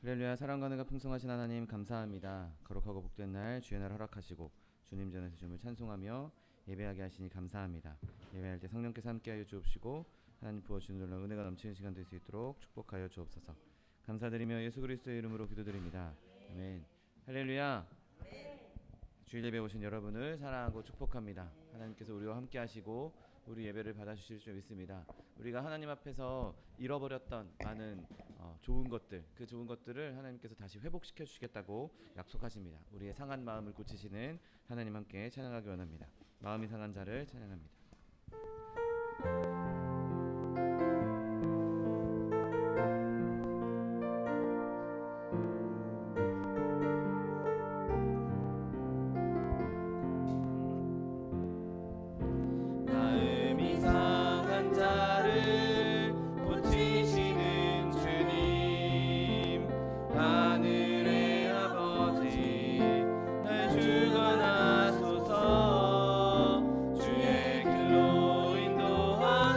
할렐루야. 사랑과 은혜가 풍성하신 하나님 감사합니다. 거룩하고 복된 날 주의 날 허락하시고 주님 전에서 주님을 찬송하며 예배하게 하시니 감사합니다. 예배할 때 성령께서 함께하여 주옵시고 하나님 부어주신 놀라운 은혜가 넘치는 시간 될 수 있도록 축복하여 주옵소서. 감사드리며 예수 그리스도의 이름으로 기도드립니다. 아멘. 할렐루야. 주일 예배 오신 여러분을 사랑하고 축복합니다. 하나님께서 우리와 함께 하시고 우리 예배를 받아주실 줄 믿습니다. 우리가 하나님 앞에서 잃어버렸던 많은 좋은 것들, 그 좋은 것들을 하나님께서 다시 회복시켜 주시겠다고 약속하십니다. 우리의 상한 마음을 고치시는 하나님 함께 찬양하기 원합니다. 마음이 상한 자를 찬양합니다. 주의 길로 인도하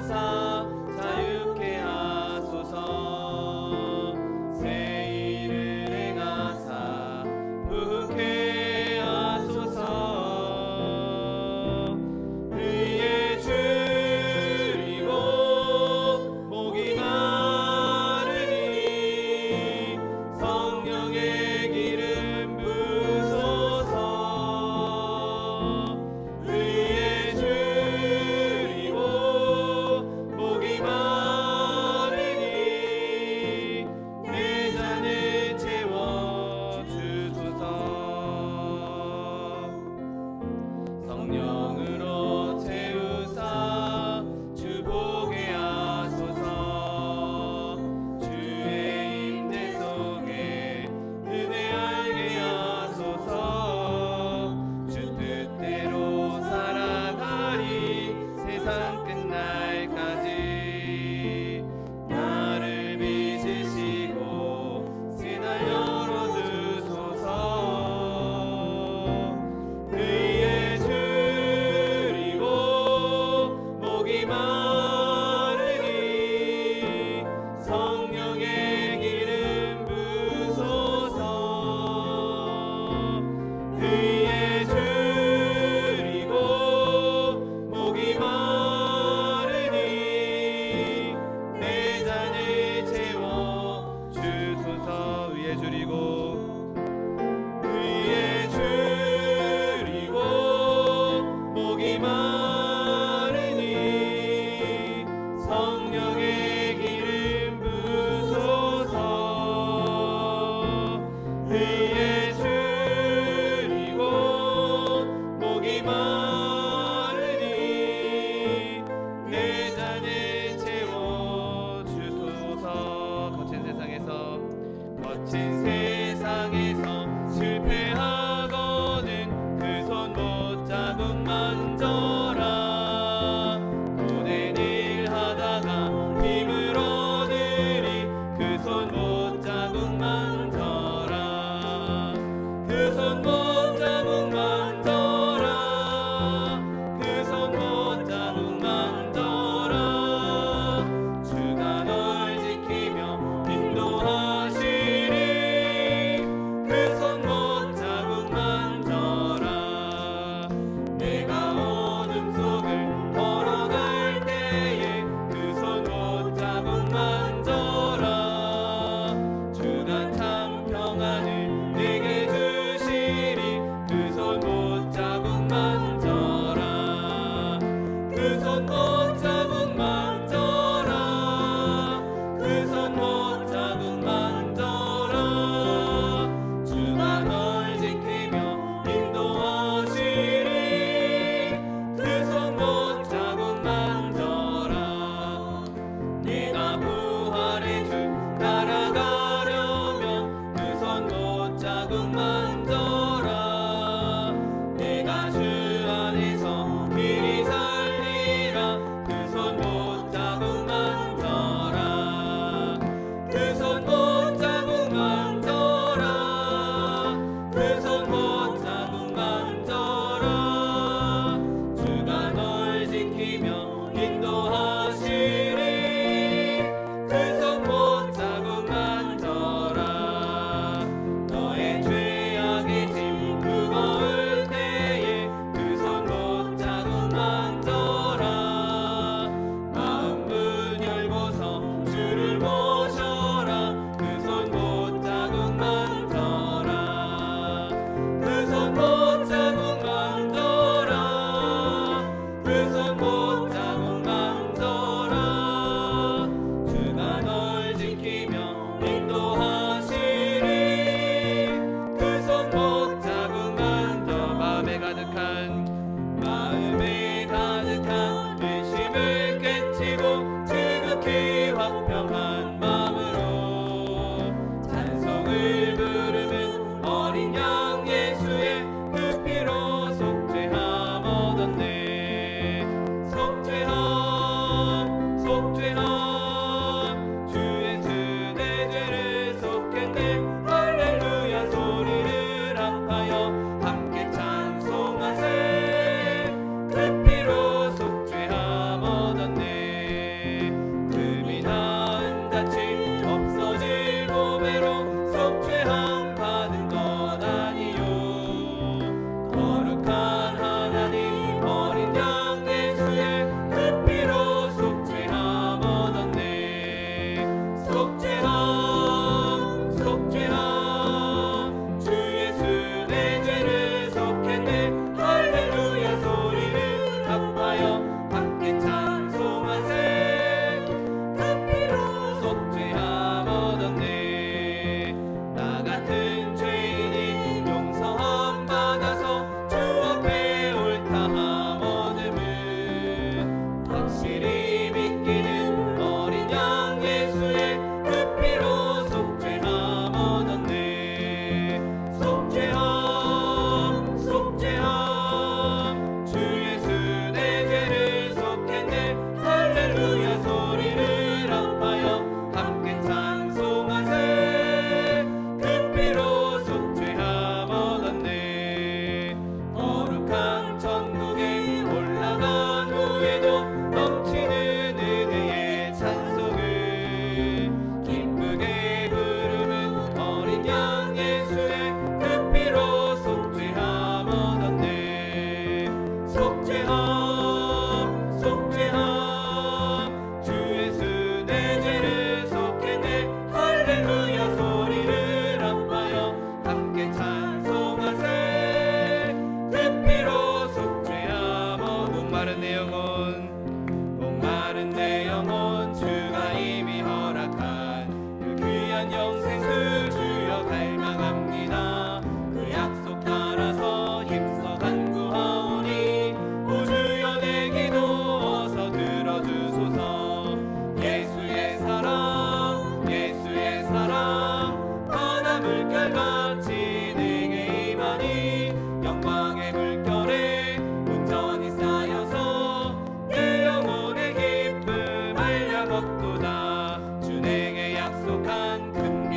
화평한 마음으로 찬송을 부르는 어린 양 예수의 그 피로 속죄함 얻었네. 속죄함 속죄함 주 예수 내 죄를 속했네. 할렐루야 소리를 합하여 함께 찬송하세. 그 피로 속죄함 얻었네. 금이 나은 낯이 없어질 보배로 속죄함 받은 것 아니요. 거룩한 하나님 어린 양 예수의 그 피로 속죄함 얻었네. 속죄함 속죄함 주 예수 내 죄를 속했네. 할렐루야 소리를 합하여 함께 찬송하세. 그 피로 속죄함 얻었네. 나 같은 죄인이 용서함 받아서 주 앞에 옳다함 얻음을 확실히 믿기는 어린 양 예수의 그 피로 속죄함 얻었네. 속죄함 속죄함 주 예수 내 죄를 속했네. 할렐루야 소리를 합하여 함께 찬송하세. 그 피로 속죄함 얻었네. 거룩한 천국에 올라간 후에도 넘치는 은혜의 찬송을 기쁘게 부르는 어린 양 예수의 그 피로 속죄함 얻었네. 속죄함 속죄함 주 예수 내 죄를 속했네. 할렐루야 소리를 합하여 함께 찬송하세. 그 피로 속죄함 목마른 내 영혼 목마른 내 영혼 주가 이미 허락한 그 귀한 영생수 주여 갈망합니다. 그 약속 따라서 힘써 간구하오니 오 주여 내 기도 어서 들어주소서. 예수의 사랑 예수의 사랑 바다 물결같이 내게 임하니 영광의 물결에 온전히 쌓여서 내 영혼의 기쁨 알려 걷도다. 주 내게 약속한 큰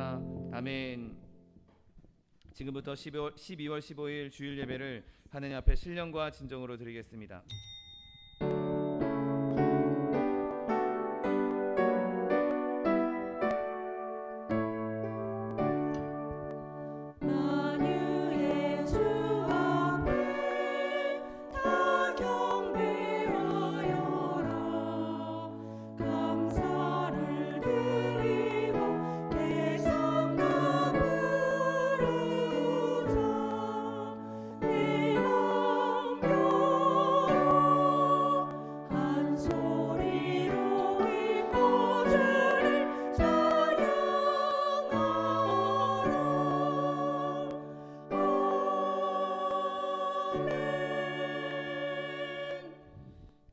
감사합니다. 아멘. 지금부터 12월 15일 주일 예배를 하느님 앞에 신령과 진정으로 드리겠습니다.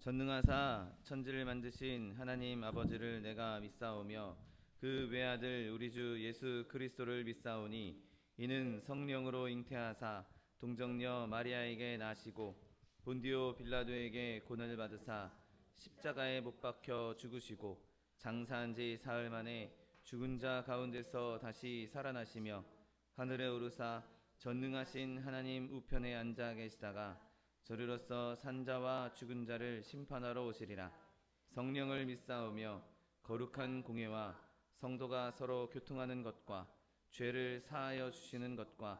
전능하사 천지를 만드신 하나님 아버지를 내가 믿사오며 그 외아들 우리 주 예수 그리스도를 믿사오니 이는 성령으로 잉태하사 동정녀 마리아에게 나시고 본디오 빌라도에게 고난을 받으사 십자가에 못 박혀 죽으시고 장사한 지 사흘 만에 죽은 자 가운데서 다시 살아나시며 하늘에 오르사 전능하신 하나님 우편에 앉아 계시다가 저리로서 산자와 죽은 자를 심판하러 오시리라. 성령을 믿사오며 거룩한 공회와 성도가 서로 교통하는 것과 죄를 사하여 주시는 것과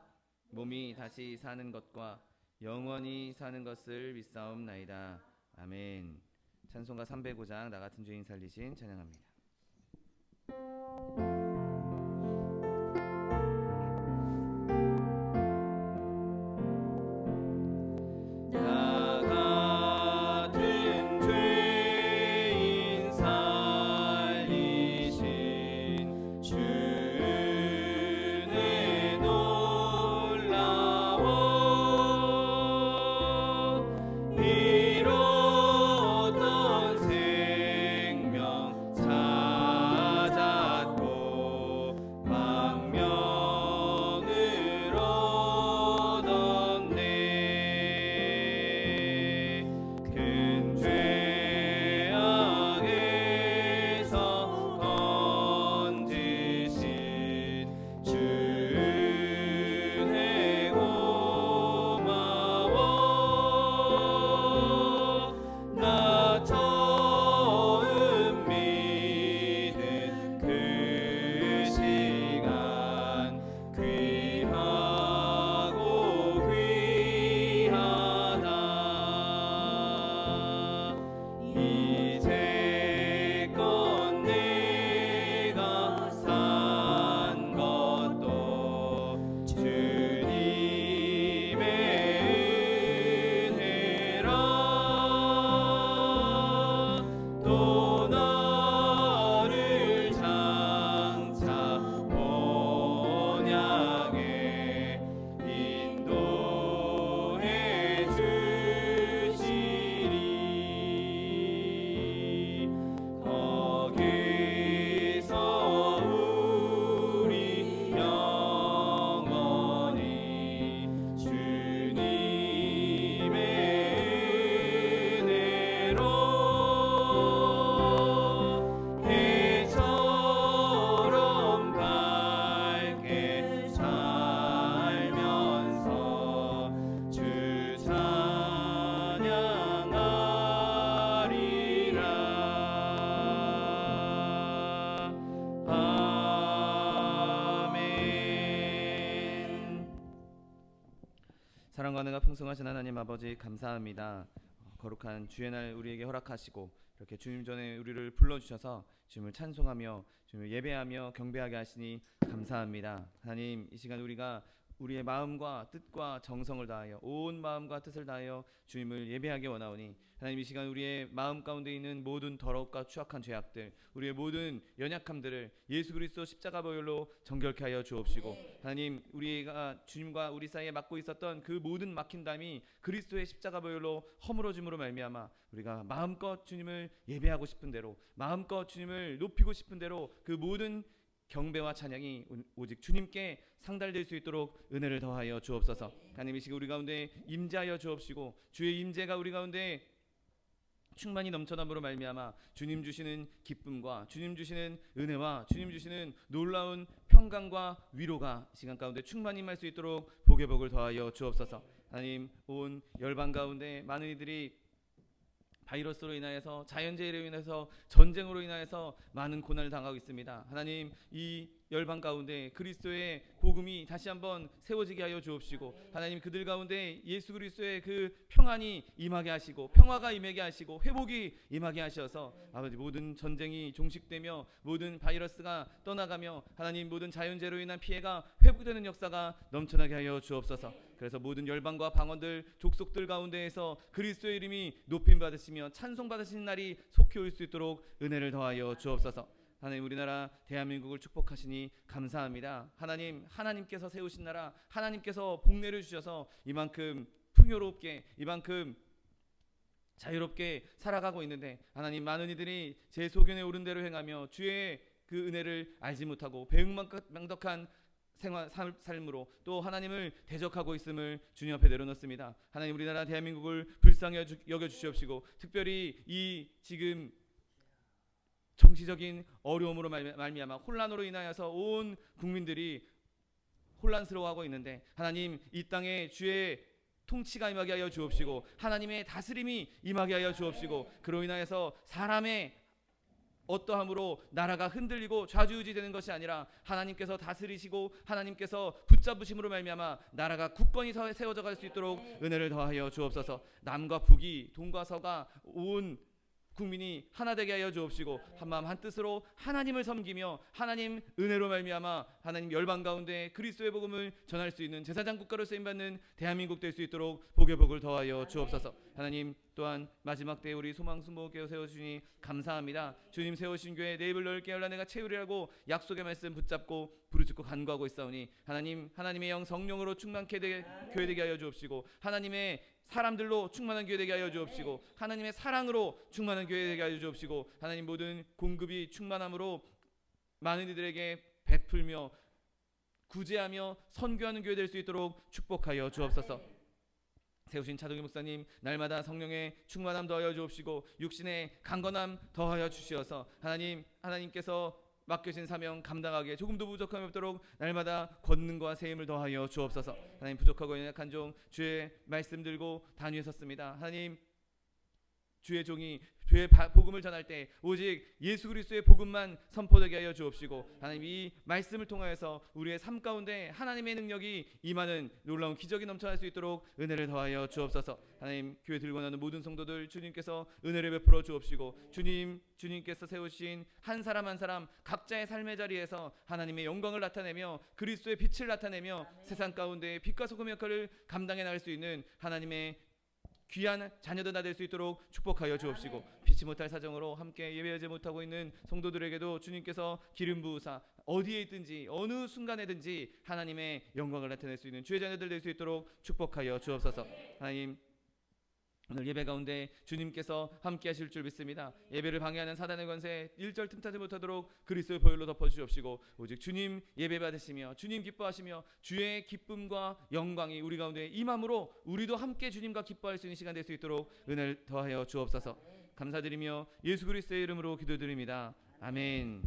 몸이 다시 사는 것과 영원히 사는 것을 믿사옵나이다. 아멘. 찬송가 305장 나 같은 죄인 살리신 찬양합니다. 사랑과 은혜가 풍성하신 하나님 아버지 감사합니다. 거룩한 주의 날 우리에게 허락하시고 이렇게 주님 전에 우리를 불러주셔서 주님을 찬송하며 주님을 예배하며 경배하게 하시니 감사합니다. 하나님, 이 시간 우리가 우리의 마음과 뜻과 정성을 다하여 온 마음과 뜻을 다하여 주님을 예배하기 원하오니 하나님, 이 시간 우리의 마음 가운데 있는 모든 더럽고 추악한 죄악들, 우리의 모든 연약함들을 예수 그리스도 십자가 보혈로 정결케 하여 주옵시고, 하나님, 우리가 주님과 우리 사이에 맡고 있었던 그 모든 막힌담이 그리스도의 십자가 보혈로 허물어짐으로 말미암아 우리가 마음껏 주님을 예배하고 싶은 대로, 마음껏 주님을 높이고 싶은 대로 그 모든 경배와 찬양이 오직 주님께 상달될 수 있도록 은혜를 더하여 주옵소서. 하나님, 이 시간 우리 가운데 임재하여 주옵시고 주의 임재가 우리 가운데 충만히 넘쳐남으로 말미암아 주님 주시는 기쁨과 주님 주시는 은혜와 주님 주시는 놀라운 평강과 위로가 시간 가운데 충만히 임할 수 있도록 복의 복을 더하여 주옵소서. 하나님, 온 열방 가운데 많은 이들이 바이러스로 인하여서, 자연재해로 인해서, 전쟁으로 인하여서 많은 고난을 당하고 있습니다. 하나님, 이 열방 가운데 그리스도의 복음이 다시 한번 세워지게 하여 주옵시고, 하나님 그들 가운데 예수 그리스도의 그 평안이 임하게 하시고, 평화가 임하게 하시고, 회복이 임하게 하셔서 아버지, 모든 전쟁이 종식되며 모든 바이러스가 떠나가며 하나님, 모든 자연재해로 인한 피해가 회복되는 역사가 넘쳐나게 하여 주옵소서. 그래서 모든 열방과 방언들, 족속들 가운데에서 그리스도의 이름이 높임 받으시며 찬송 받으시는 날이 속히 올 수 있도록 은혜를 더하여 주옵소서. 하나님, 우리나라 대한민국을 축복하시니 감사합니다. 하나님, 하나님께서 세우신 나라, 하나님께서 복내를 주셔서 이만큼 풍요롭게, 이만큼 자유롭게 살아가고 있는데, 하나님, 많은 이들이 제 소견에 오른 대로 행하며 주의 그 은혜를 알지 못하고 배은망덕한 삶으로 또 하나님을 대적하고 있음을 주님 앞에 내려놓습니다. 하나님, 우리나라 대한민국을 불쌍히 여겨주시옵시고, 특별히 이 지금 정치적인 어려움으로 말미암아 혼란으로 인하여서 온 국민들이 혼란스러워하고 있는데, 하나님, 이 땅에 주의 통치가 임하게 하여 주옵시고, 하나님의 다스림이 임하게 하여 주옵시고, 그로 인하여서 사람의 어떠함으로 나라가 흔들리고 좌지우지되는 것이 아니라 하나님께서 다스리시고 하나님께서 붙잡으심으로 말미암아 나라가 굳건히 세워져 갈 수 있도록 은혜를 더하여 주옵소서. 남과 북이, 동과 서가 온 국민이 하나 되게 하여 주옵시고, 한마음 한뜻으로 하나님을 섬기며 하나님 은혜로 말미암아 하나님 열방 가운데 그리스도의 복음을 전할 수 있는 제사장 국가로 쓰임받는 대한민국 될 수 있도록 복의 복을 더하여 주옵소서. 하나님, 또한 마지막 때에 우리 소망수목교회 세워주시니 감사합니다. 주님 세우신 교회 내 입을 넓게 열라 내가 채우리라고 약속의 말씀 붙잡고 부르짖고 간구하고 있사오니, 하나님, 하나님의 영 성령으로 충만케 교회 되게 하여 주옵시고, 하나님의 사람들로 충만한 교회 되게 하여 주옵시고, 하나님의 사랑으로 충만한 교회 되게 하여 주옵시고, 하나님 모든 공급이 충만함으로 많은 이들에게 베풀며 구제하며 선교하는 교회 될 수 있도록 축복하여 주옵소서. 세우신 차동희 목사님 날마다 성령의 충만함 더하여 주옵시고, 육신의 강건함 더하여 주시어서 하나님께서 맡겨진 사명 감당하기에 조금도 부족함이 없도록 날마다 권능과 세임을 더하여 주옵소서. 하나님, 부족하고 연약한 종 주의 말씀 들고 단위에 섰습니다. 하나님, 주의 종이 주의 복음을 전할 때 오직 예수 그리스도의 복음만 선포되게 하여 주옵시고, 하나님, 이 말씀을 통하여서 우리의 삶 가운데 하나님의 능력이 임하는 놀라운 기적이 넘쳐날 수 있도록 은혜를 더하여 주옵소서. 하나님, 교회 들고 나는 모든 성도들 주님께서 은혜를 베풀어 주옵시고, 주님께서 세우신 한 사람 한 사람 각자의 삶의 자리에서 하나님의 영광을 나타내며 그리스도의 빛을 나타내며 세상 가운데 빛과 소금의 역할을 감당해 나갈 수 있는 하나님의 귀한 자녀들 다 될 수 있도록 축복하여 주옵시고, 피치 못할 사정으로 함께 예배하지 못하고 있는 성도들에게도 주님께서 기름 부으사 어디에 있든지 어느 순간에든지 하나님의 영광을 나타낼 수 있는 주의 자녀들 될 수 있도록 축복하여 주옵소서. 하나님, 오늘 예배 가운데 주님께서 함께 하실 줄 믿습니다. 예배를 방해하는 사단의 권세 일절 틈타지 못하도록 그리스도의 보혈로 덮어주옵시고, 오직 주님 예배 받으시며 주님 기뻐하시며 주의 기쁨과 영광이 우리 가운데 임함으로 우리도 함께 주님과 기뻐할 수 있는 시간 될 수 있도록 은혜를 더하여 주옵소서. 감사드리며 예수 그리스도의 이름으로 기도드립니다. 아멘.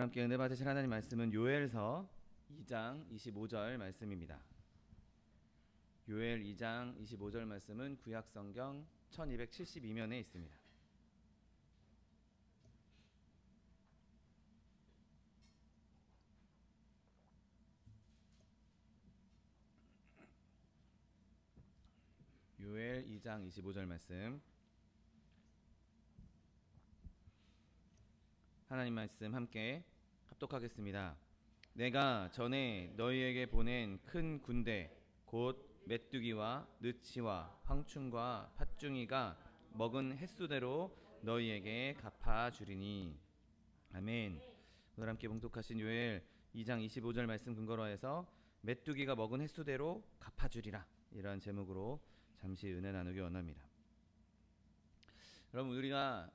함께 은혜 받으실 하나님 말씀은 요엘서 2장 25절 말씀입니다. 요엘 2장 25절 말씀은 구약성경 1272면에 있습니다. 요엘 2장 25절 말씀, 하나님 말씀 함께 합독하겠습니다. 내가 전에 너희에게 보낸 큰 군대 곧 메뚜기와 느치와 황충과 팥중이가 먹은 횟수대로 너희에게 갚아주리니. 아멘. 오늘 함께 봉독하신 요엘 2장 25절 말씀 근거로 해서 메뚜기가 먹은 횟수대로 갚아주리라, 이러한 제목으로 잠시 은혜 나누기 원합니다. 여러분, 우리가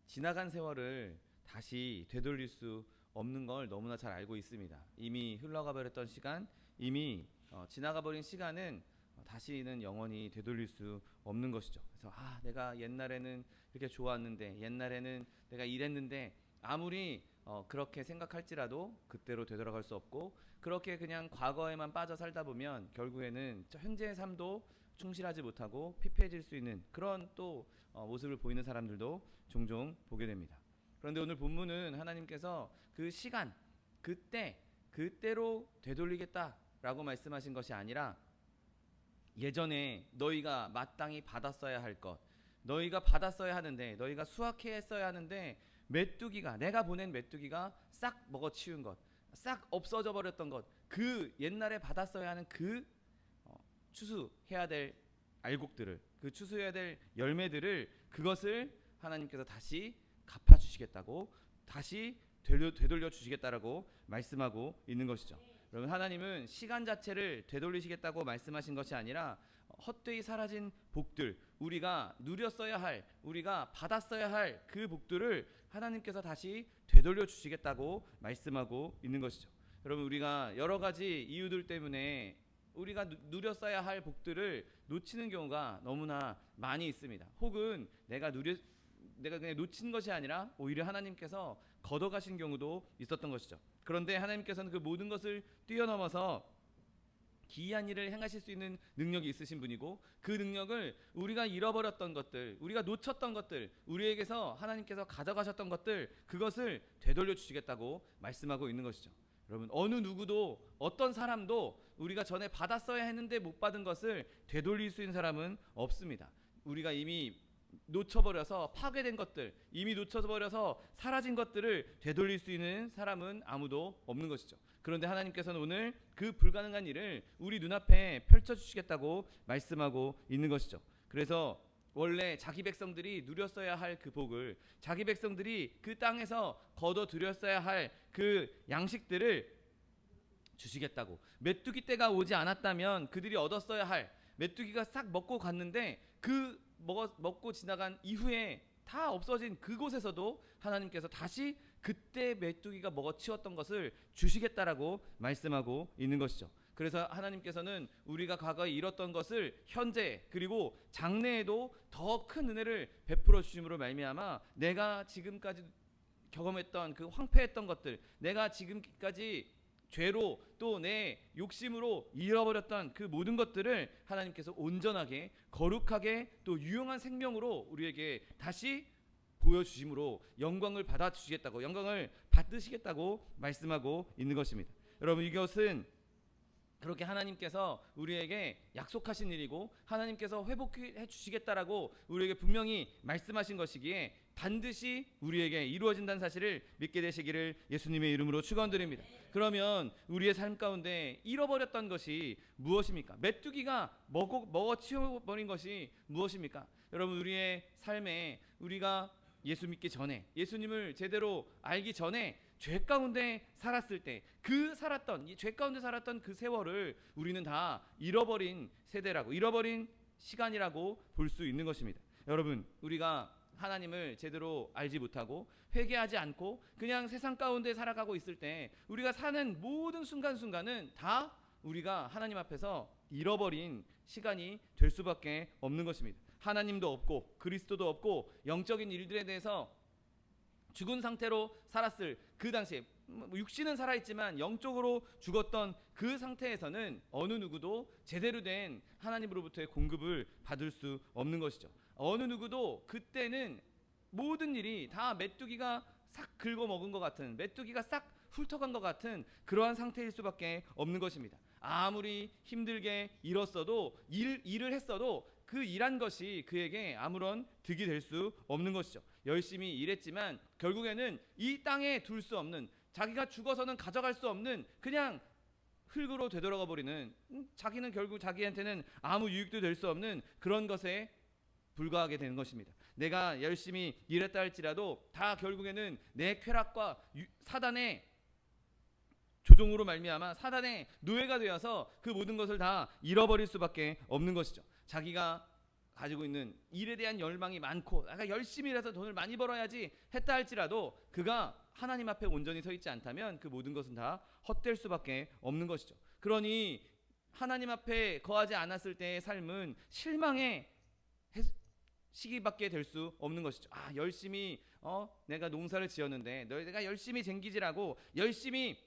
지나간 세월을 다시 되돌릴 수 없는 걸 너무나 잘 알고 있습니다. 이미 흘러가 버렸던 시간, 이미 지나가 버린 시간은 다시는 영원히 되돌릴 수 없는 것이죠. 그래서 내가 옛날에는 이렇게 좋았는데, 옛날에는 내가 이랬는데, 아무리 그렇게 생각할지라도 그때로 되돌아갈 수 없고, 그렇게 그냥 과거에만 빠져 살다 보면 결국에는 현재의 삶도 충실하지 못하고 피폐해질 수 있는 그런 또 모습을 보이는 사람들도 종종 보게 됩니다. 그런데 오늘 본문은 하나님께서 그 시간, 그때로 되돌리겠다라고 말씀하신 것이 아니라, 예전에 너희가 마땅히 받았어야 할 것, 너희가 받았어야 하는데, 너희가 수확했어야 하는데, 내가 보낸 메뚜기가 싹 먹어치운 것, 싹 없어져 버렸던 것, 그 옛날에 받았어야 하는 그 추수해야 될 알곡들을, 그 추수해야 될 열매들을, 그것을 하나님께서 다시 갚아주시겠다고, 다시 되돌려 주시겠다라고 말씀하고 있는 것이죠. 여러분, 하나님은 시간 자체를 되돌리시겠다고 말씀하신 것이 아니라 헛되이 사라진 복들, 우리가 누렸어야 할, 우리가 받았어야 할 그 복들을 하나님께서 다시 되돌려 주시겠다고 말씀하고 있는 것이죠. 여러분, 우리가 여러 가지 이유들 때문에 우리가 누렸어야 할 복들을 놓치는 경우가 너무나 많이 있습니다. 혹은 내가 그냥 놓친 것이 아니라 오히려 하나님께서 걷어가신 경우도 있었던 것이죠. 그런데 하나님께서는 그 모든 것을 뛰어넘어서 기이한 일을 행하실 수 있는 능력이 있으신 분이고, 그 능력을 우리가 잃어버렸던 것들, 우리가 놓쳤던 것들, 우리에게서 하나님께서 가져가셨던 것들, 그것을 되돌려 주시겠다고 말씀하고 있는 것이죠. 여러분, 어느 누구도, 어떤 사람도 우리가 전에 받았어야 했는데 못 받은 것을 되돌릴 수 있는 사람은 없습니다. 우리가 이미 놓쳐버려서 파괴된 것들, 이미 놓쳐버려서 사라진 것들을 되돌릴 수 있는 사람은 아무도 없는 것이죠. 그런데 하나님께서는 오늘 그 불가능한 일을 우리 눈앞에 펼쳐주시겠다고 말씀하고 있는 것이죠. 그래서 원래 자기 백성들이 누렸어야 할 그 복을, 자기 백성들이 그 땅에서 거둬들였어야 할 그 양식들을 주시겠다고, 메뚜기 때가 오지 않았다면 그들이 얻었어야 할, 메뚜기가 싹 먹고 갔는데 그 먹고 지나간 이후에 다 없어진 그곳에서도 하나님께서 다시 그때 메뚜기가 먹어치웠던 것을 주시겠다라고 말씀하고 있는 것이죠. 그래서 하나님께서는 우리가 과거에 잃었던 것을 현재 그리고 장래에도 더 큰 은혜를 베풀어 주심으로 말미암아, 내가 지금까지 경험했던 그 황폐했던 것들, 내가 지금까지 죄로 또 내 욕심으로 잃어버렸던 그 모든 것들을 하나님께서 온전하게, 거룩하게, 또 유용한 생명으로 우리에게 다시 보여주심으로 영광을 받아주시겠다고, 영광을 받으시겠다고 말씀하고 있는 것입니다. 여러분, 이것은 그렇게 하나님께서 우리에게 약속하신 일이고, 하나님께서 회복해 주시겠다라고 우리에게 분명히 말씀하신 것이기에 반드시 우리에게 이루어진다는 사실을 믿게 되시기를 예수님의 이름으로 축원드립니다. 그러면 우리의 삶 가운데 잃어버렸던 것이 무엇입니까? 메뚜기가 먹어치워버린 것이 무엇입니까? 여러분, 우리의 삶에 우리가 예수 믿기 전에, 예수님을 제대로 알기 전에 죄 가운데 살았을 때, 이 죄 가운데 살았던 그 세월을 우리는 다 잃어버린 세대라고, 잃어버린 시간이라고 볼 수 있는 것입니다. 여러분, 우리가 하나님을 제대로 알지 못하고 회개하지 않고 그냥 세상 가운데 살아가고 있을 때, 우리가 사는 모든 순간순간은 다 우리가 하나님 앞에서 잃어버린 시간이 될 수밖에 없는 것입니다. 하나님도 없고 그리스도도 없고 영적인 일들에 대해서 죽은 상태로 살았을 그 당시에 육신은 살아있지만 영적으로 죽었던 그 상태에서는 어느 누구도 제대로 된 하나님으로부터의 공급을 받을 수 없는 것이죠. 어느 누구도 그때는 모든 일이 다 메뚜기가 싹 긁어먹은 것 같은, 메뚜기가 싹 훑어간 것 같은 그러한 상태일 수밖에 없는 것입니다. 아무리 힘들게 일을 했어도 그 일한 것이 그에게 아무런 득이 될 수 없는 것이죠. 열심히 일했지만 결국에는 이 땅에 둘 수 없는, 자기가 죽어서는 가져갈 수 없는 그냥 흙으로 되돌아가 버리는, 자기는 결국 자기한테는 아무 유익도 될 수 없는 그런 것에 불과하게 되는 것입니다. 내가 열심히 일했다 할지라도 다 결국에는 내 쾌락과 사단의 조종으로 말미암아 사단의 노예가 되어서 그 모든 것을 다 잃어버릴 수밖에 없는 것이죠. 자기가 가지고 있는 일에 대한 열망이 많고 내가 열심히 일해서 돈을 많이 벌어야지 했다 할지라도 그가 하나님 앞에 온전히 서 있지 않다면 그 모든 것은 다 헛될 수밖에 없는 것이죠. 그러니 하나님 앞에 거하지 않았을 때의 삶은 실망의 시기밖에 될 수 없는 것이죠. 열심히 내가 농사를 지었는데 내가 열심히 쟁기질하고 열심히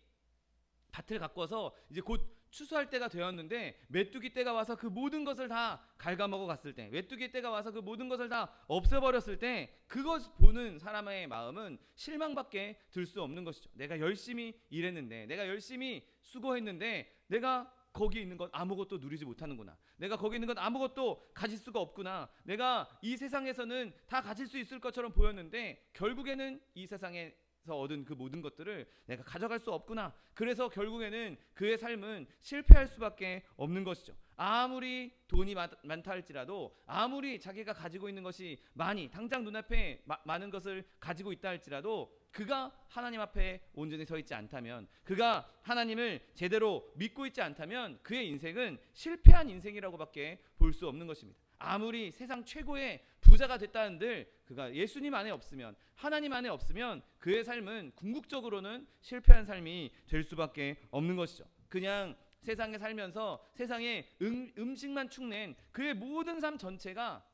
밭을 가꿔서 이제 곧 추수할 때가 되었는데 메뚜기 떼가 와서 그 모든 것을 다 갉아먹어 갔을 때, 메뚜기 떼가 와서 그 모든 것을 다 없애버렸을 때 그것 보는 사람의 마음은 실망밖에 들 수 없는 것이죠. 내가 열심히 일했는데, 내가 열심히 수고했는데 내가 거기 있는 것 아무것도 누리지 못하는구나, 내가 거기 있는 것 아무것도 가질 수가 없구나, 내가 이 세상에서는 다 가질 수 있을 것처럼 보였는데 결국에는 이 세상에 얻은 그 모든 것들을 내가 가져갈 수 없구나. 그래서 결국에는 그의 삶은 실패할 수밖에 없는 것이죠. 아무리 돈이 많다 할지라도, 아무리 자기가 가지고 있는 것이 많이 당장 눈앞에 많은 것을 가지고 있다 할지라도 그가 하나님 앞에 온전히 서 있지 않다면, 그가 하나님을 제대로 믿고 있지 않다면 그의 인생은 실패한 인생이라고밖에 볼 수 없는 것입니다. 아무리 세상 최고의 부자가 됐다는들 그가 예수님 안에 없으면, 하나님 안에 없으면 그의 삶은 궁극적으로는 실패한 삶이 될 수밖에 없는 것이죠. 그냥 세상에 살면서 세상에 음식만 축낸 그의 모든 삶 전체가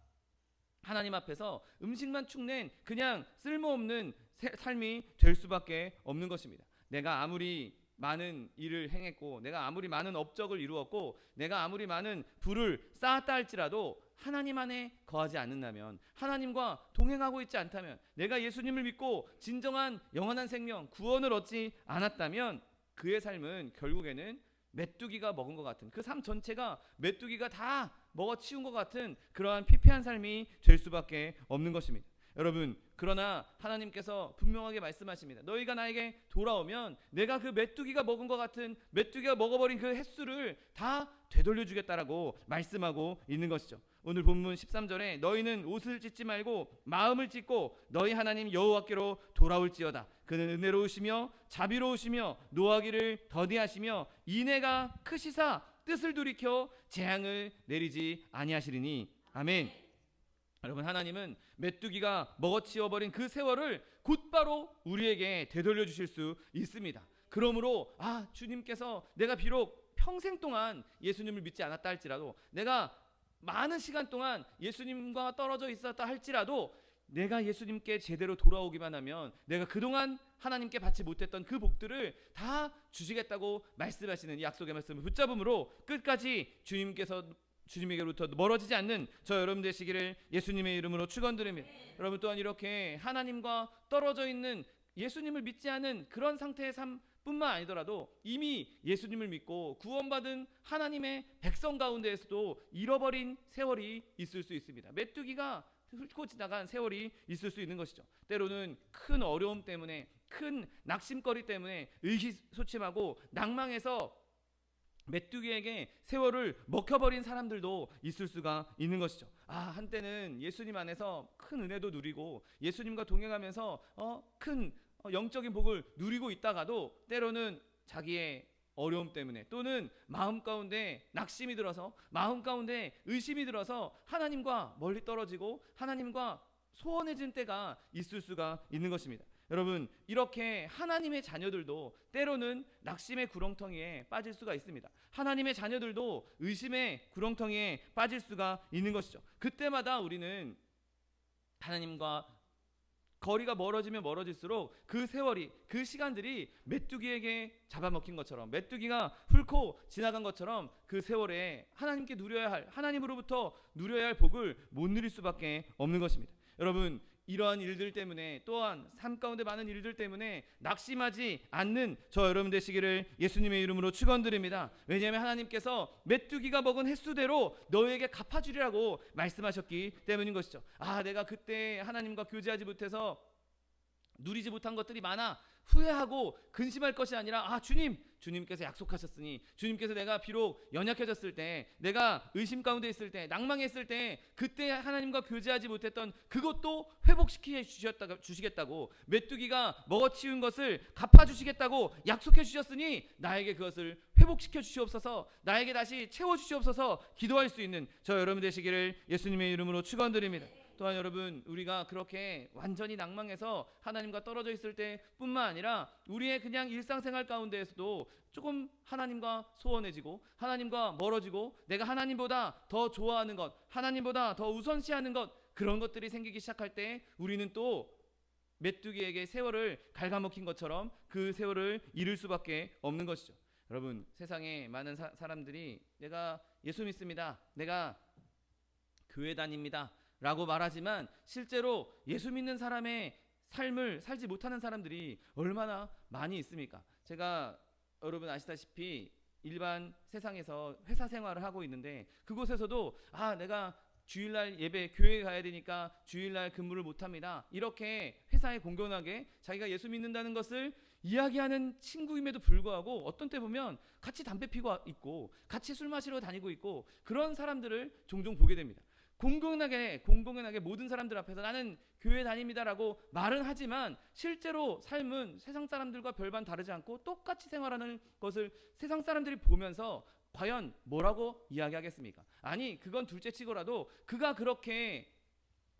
하나님 앞에서 음식만 축낸 그냥 쓸모없는 삶이 될 수밖에 없는 것입니다. 내가 아무리 많은 일을 행했고, 내가 아무리 많은 업적을 이루었고, 내가 아무리 많은 부를 쌓았다 할지라도 하나님 안에 거하지 않는다면, 하나님과 동행하고 있지 않다면, 내가 예수님을 믿고 진정한 영원한 생명, 구원을 얻지 않았다면 그의 삶은 결국에는 메뚜기가 먹은 것 같은, 그 삶 전체가 메뚜기가 다 먹어치운 것 같은 그러한 피폐한 삶이 될 수밖에 없는 것입니다. 여러분, 그러나 하나님께서 분명하게 말씀하십니다. 너희가 나에게 돌아오면 내가 그 메뚜기가 먹은 것 같은, 메뚜기가 먹어버린 그 횟수를 다 되돌려주겠다라고 말씀하고 있는 것이죠. 오늘 본문 13절에 너희는 옷을 찢지 말고 마음을 찢고 너희 하나님 여호와께로 돌아올지어다. 그는 은혜로우시며 자비로우시며 노하기를 더디하시며 인애가 크시사 뜻을 돌이켜 재앙을 내리지 아니하시리니. 아멘. 여러분, 하나님은 메뚜기가 먹어치워버린 그 세월을 곧바로 우리에게 되돌려 주실 수 있습니다. 그러므로 주님께서 내가 비록 평생 동안 예수님을 믿지 않았다 할지라도, 내가 많은 시간 동안 예수님과 떨어져 있었다 할지라도 내가 예수님께 제대로 돌아오기만 하면 내가 그동안 하나님께 받지 못했던 그 복들을 다 주시겠다고 말씀하시는 이 약속의 말씀을 붙잡음으로 끝까지 주님에게로부터 멀어지지 않는 저 여러분 되시기를 예수님의 이름으로 축원드립니다. 여러분, 또한 이렇게 하나님과 떨어져 있는, 예수님을 믿지 않은 그런 상태의 삶뿐만 아니더라도 이미 예수님을 믿고 구원받은 하나님의 백성 가운데에서도 잃어버린 세월이 있을 수 있습니다. 메뚜기가 훑고 지나간 세월이 있을 수 있는 것이죠. 때로는 큰 어려움 때문에, 큰 낙심거리 때문에 의기소침하고 낭망해서 메뚜기에게 세월을 먹혀버린 사람들도 있을 수가 있는 것이죠. 한때는 예수님 안에서 큰 은혜도 누리고 예수님과 동행하면서 큰 영적인 복을 누리고 있다가도 때로는 자기의 어려움 때문에, 또는 마음 가운데 낙심이 들어서, 마음 가운데 의심이 들어서 하나님과 멀리 떨어지고 하나님과 소원해진 때가 있을 수가 있는 것입니다. 여러분, 이렇게 하나님의 자녀들도 때로는 낙심의 구렁텅이에 빠질 수가 있습니다. 하나님의 자녀들도 의심의 구렁텅이에 빠질 수가 있는 것이죠. 그때마다 우리는 하나님과 거리가 멀어지면 멀어질수록 그 세월이, 그 시간들이 메뚜기에게 잡아먹힌 것처럼, 메뚜기가 훑고 지나간 것처럼 그 세월에 하나님께 누려야 할, 하나님으로부터 누려야 할 복을 못 누릴 수밖에 없는 것입니다. 여러분, 이러한 일들 때문에, 또한 삶 가운데 많은 일들 때문에 낙심하지 않는 저 여러분 되시기를 예수님의 이름으로 축원드립니다. 왜냐하면 하나님께서 메뚜기가 먹은 횟수대로 너에게 갚아주리라고 말씀하셨기 때문인 것이죠. 내가 그때 하나님과 교제하지 못해서 누리지 못한 것들이 많아 후회하고 근심할 것이 아니라 주님께서 약속하셨으니, 주님께서 내가 비록 연약해졌을 때, 내가 의심 가운데 있을 때, 낭망했을 때, 그때 하나님과 교제하지 못했던 그것도 회복시켜 주시겠다고, 메뚜기가 먹어치운 것을 갚아주시겠다고 약속해 주셨으니 나에게 그것을 회복시켜 주시옵소서, 나에게 다시 채워 주시옵소서 기도할 수 있는 저 여러분 되시기를 예수님의 이름으로 축원드립니다. 또한 여러분, 우리가 그렇게 완전히 낭망해서 하나님과 떨어져 있을 때뿐만 아니라 우리의 그냥 일상생활 가운데에서도 조금 하나님과 소원해지고 하나님과 멀어지고 내가 하나님보다 더 좋아하는 것, 하나님보다 더 우선시하는 것, 그런 것들이 생기기 시작할 때 우리는 또 메뚜기에게 세월을 갉아먹힌 것처럼 그 세월을 잃을 수밖에 없는 것이죠. 여러분, 세상에 많은 사람들이 내가 예수 믿습니다, 내가 교회 다닙니다 라고 말하지만 실제로 예수 믿는 사람의 삶을 살지 못하는 사람들이 얼마나 많이 있습니까? 제가 여러분 아시다시피 일반 세상에서 회사 생활을 하고 있는데, 그곳에서도 내가 주일날 예배 교회에 가야 되니까 주일날 근무를 못합니다, 이렇게 회사에 공견하게 자기가 예수 믿는다는 것을 이야기하는 친구임에도 불구하고 어떤 때 보면 같이 담배 피고 있고 같이 술 마시러 다니고 있고, 그런 사람들을 종종 보게 됩니다. 공공연하게 모든 사람들 앞에서 나는 교회 다닙니다라고 말은 하지만 실제로 삶은 세상 사람들과 별반 다르지 않고 똑같이 생활하는 것을 세상 사람들이 보면서 과연 뭐라고 이야기하겠습니까? 아니, 그건 둘째치고라도 그가 그렇게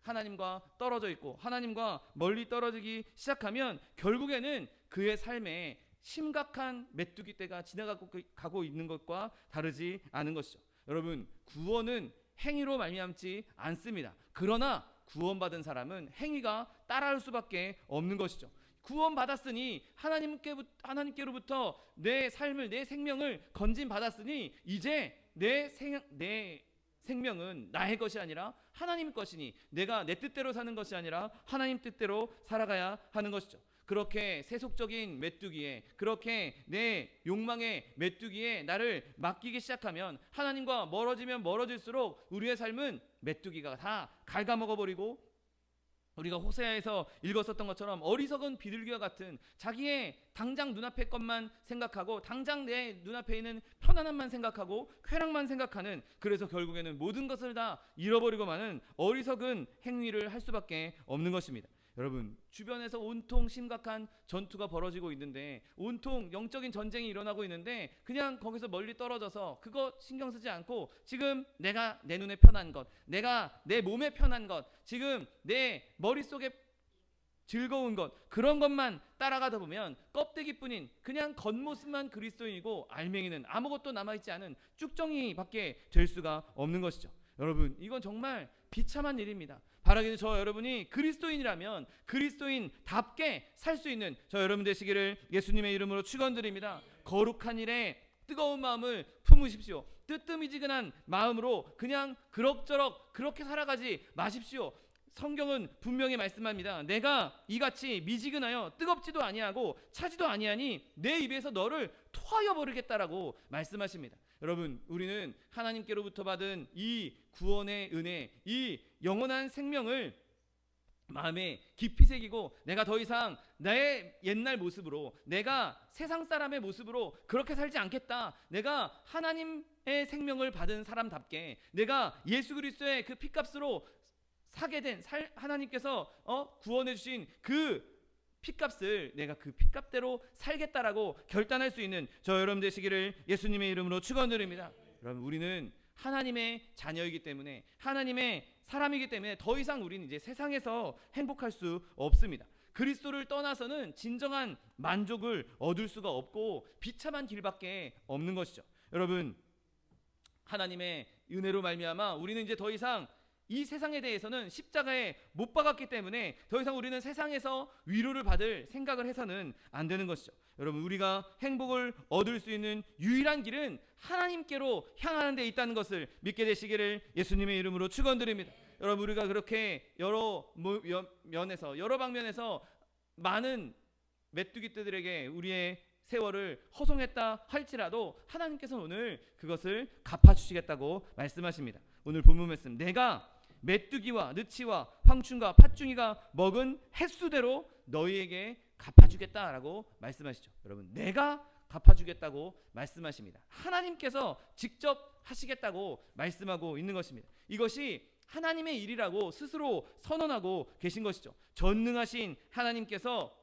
하나님과 떨어져 있고 하나님과 멀리 떨어지기 시작하면 결국에는 그의 삶에 심각한 메뚜기 떼가 지나가고 있는 것과 다르지 않은 것이죠. 여러분, 구원은 행위로 말미암지 않습니다. 그러나 구원받은 사람은 행위가 따라올 수밖에 없는 것이죠. 구원받았으니 하나님께로부터 내 삶을, 내 생명을 건진받았으니 이제 내 생명은 나의 것이 아니라 하나님 것이니 내가 내 뜻대로 사는 것이 아니라 하나님 뜻대로 살아가야 하는 것이죠. 그렇게 세속적인 메뚜기에, 그렇게 내 욕망의 메뚜기에 나를 맡기기 시작하면 하나님과 멀어지면 멀어질수록 우리의 삶은 메뚜기가 다 갉아먹어버리고, 우리가 호세아에서 읽었었던 것처럼 어리석은 비둘기와 같은 자기의 당장 눈앞의 것만 생각하고 당장 내 눈앞에 있는 편안함만 생각하고 쾌락만 생각하는, 그래서 결국에는 모든 것을 다 잃어버리고 마는 어리석은 행위를 할 수밖에 없는 것입니다. 여러분, 주변에서 온통 심각한 전투가 벌어지고 있는데, 온통 영적인 전쟁이 일어나고 있는데 그냥 거기서 멀리 떨어져서 그거 신경 쓰지 않고 지금 내가 내 눈에 편한 것, 내가 내 몸에 편한 것, 지금 내 머릿속에 즐거운 것, 그런 것만 따라가다 보면 껍데기뿐인 그냥 겉모습만 그리스도인이고 알맹이는 아무것도 남아있지 않은 쭉정이밖에 될 수가 없는 것이죠. 여러분, 이건 정말 비참한 일입니다. 바라기는 저 여러분이 그리스도인이라면 그리스도인답게 살 수 있는 저 여러분 되시기를 예수님의 이름으로 축원드립니다. 거룩한 일에 뜨거운 마음을 품으십시오. 뜨뜻미지근한 마음으로 그냥 그럭저럭 그렇게 살아가지 마십시오. 성경은 분명히 말씀합니다. 내가 이같이 미지근하여 뜨겁지도 아니하고 차지도 아니하니 내 입에서 너를 토하여 버리겠다라고 말씀하십니다. 여러분, 우리는 하나님께로부터 받은 이 구원의 은혜, 이 영원한 생명을 마음에 깊이 새기고 내가 더 이상 나의 옛날 모습으로, 내가 세상 사람의 모습으로 그렇게 살지 않겠다, 내가 하나님의 생명을 받은 사람답게, 내가 예수 그리스도의 그 피값으로 사게 된 하나님께서 구원해 주신 그 피값을 내가 그 피값대로 살겠다라고 결단할 수 있는 저 여러분 되시기를 예수님의 이름으로 축원드립니다. 여러분, 우리는 하나님의 자녀이기 때문에, 하나님의 사람이기 때문에 더 이상 우리는 이제 세상에서 행복할 수 없습니다. 그리스도를 떠나서는 진정한 만족을 얻을 수가 없고 비참한 길밖에 없는 것이죠. 여러분, 하나님의 은혜로 말미암아 우리는 이제 더 이상 이 세상에 대해서는 십자가에 못 박았기 때문에 더 이상 우리는 세상에서 위로를 받을 생각을 해서는 안 되는 것이죠. 여러분, 우리가 행복을 얻을 수 있는 유일한 길은 하나님께로 향하는 데 있다는 것을 믿게 되시기를 예수님의 이름으로 축원드립니다. 여러분, 우리가 그렇게 여러 면에서, 여러 방면에서 많은 메뚜기떼들에게 우리의 세월을 허송했다 할지라도 하나님께서는 오늘 그것을 갚아주시겠다고 말씀하십니다. 오늘 본문 말씀, 내가 메뚜기와 느치와 황충과 팥중이가 먹은 횟수대로 너희에게 갚아주겠다라고 말씀하시죠. 여러분, 내가 갚아주겠다고 말씀하십니다. 하나님께서 직접 하시겠다고 말씀하고 있는 것입니다. 이것이 하나님의 일이라고 스스로 선언하고 계신 것이죠. 전능하신 하나님께서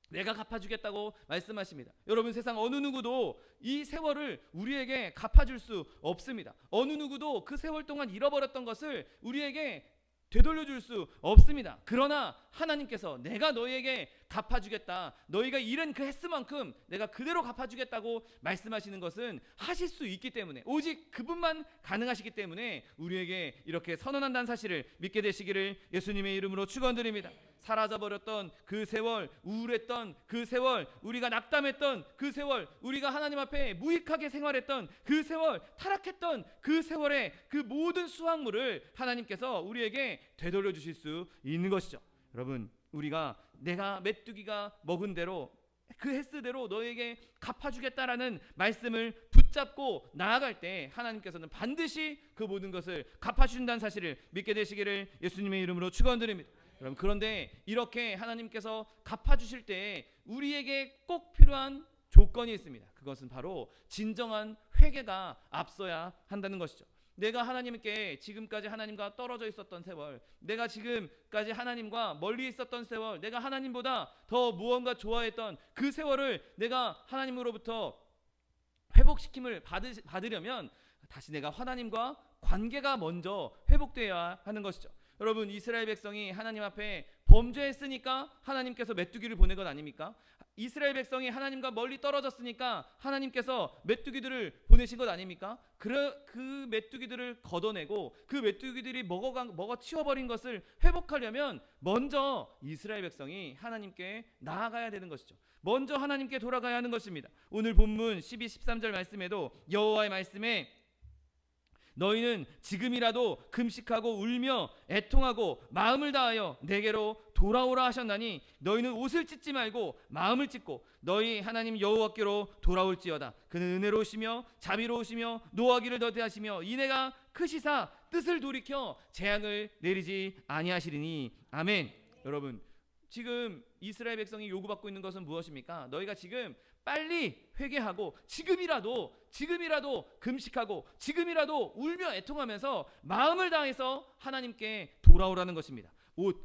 내가 갚아주겠다고 말씀하십니다. 여러분, 세상 어느 누구도 이 세월을 우리에게 갚아줄 수 없습니다. 어느 누구도 그 세월 동안 잃어버렸던 것을 우리에게 되돌려줄 수 없습니다. 그러나 하나님께서 내가 너희에게 갚아주겠다, 너희가 잃은 그 횟수만큼 내가 그대로 갚아주겠다고 말씀하시는 것은 하실 수 있기 때문에, 오직 그분만 가능하시기 때문에 우리에게 이렇게 선언한다는 사실을 믿게 되시기를 예수님의 이름으로 축원드립니다. 사라져버렸던 그 세월, 우울했던 그 세월, 우리가 낙담했던 그 세월, 우리가 하나님 앞에 무익하게 생활했던 그 세월, 타락했던 그 세월의 그 모든 수확물을 하나님께서 우리에게 되돌려 주실 수 있는 것이죠. 여러분, 우리가 내가 메뚜기가 먹은 대로 그 횟수대로 너에게 갚아주겠다라는 말씀을 붙잡고 나아갈 때 하나님께서는 반드시 그 모든 것을 갚아주신다는 사실을 믿게 되시기를 예수님의 이름으로 축원드립니다. 여러분, 그런데 이렇게 하나님께서 갚아주실 때 우리에게 꼭 필요한 조건이 있습니다. 그것은 바로 진정한 회개가 앞서야 한다는 것이죠. 내가 하나님께 지금까지 하나님과 떨어져 있었던 세월, 내가 지금까지 하나님과 멀리 있었던 세월, 내가 하나님보다 더 무언가 좋아했던 그 세월을 내가 하나님으로부터 회복시킴을 받으려면 다시 내가 하나님과 관계가 먼저 회복되어야 하는 것이죠. 여러분, 이스라엘 백성이 하나님 앞에 범죄했으니까 하나님께서 메뚜기를 보낸 것 아닙니까? 이스라엘 백성이 하나님과 멀리 떨어졌으니까 하나님께서 메뚜기들을 보내신 것 아닙니까? 그 메뚜기들을 걷어내고 그 메뚜기들이 먹어 치워버린 것을 회복하려면 먼저 이스라엘 백성이 하나님께 나아가야 되는 것이죠. 먼저 하나님께 돌아가야 하는 것입니다. 오늘 본문 12, 13절 말씀에도 여호와의 말씀에 너희는 지금이라도 금식하고 울며 애통하고 마음을 다하여 내게로 돌아오라 하셨나니 너희는 옷을 찢지 말고 마음을 찢고 너희 하나님 여호와께로 돌아올지어다. 그는 은혜로우시며 자비로우시며 노하기를 더디하시며 인애가 크시사 뜻을 돌이켜 재앙을 내리지 아니하시리니. 아멘. 여러분, 지금 이스라엘 백성이 요구받고 있는 것은 무엇입니까? 너희가 지금 빨리 회개하고 지금이라도 금식하고 지금이라도 울며 애통하면서 마음을 다해서 하나님께 돌아오라는 것입니다.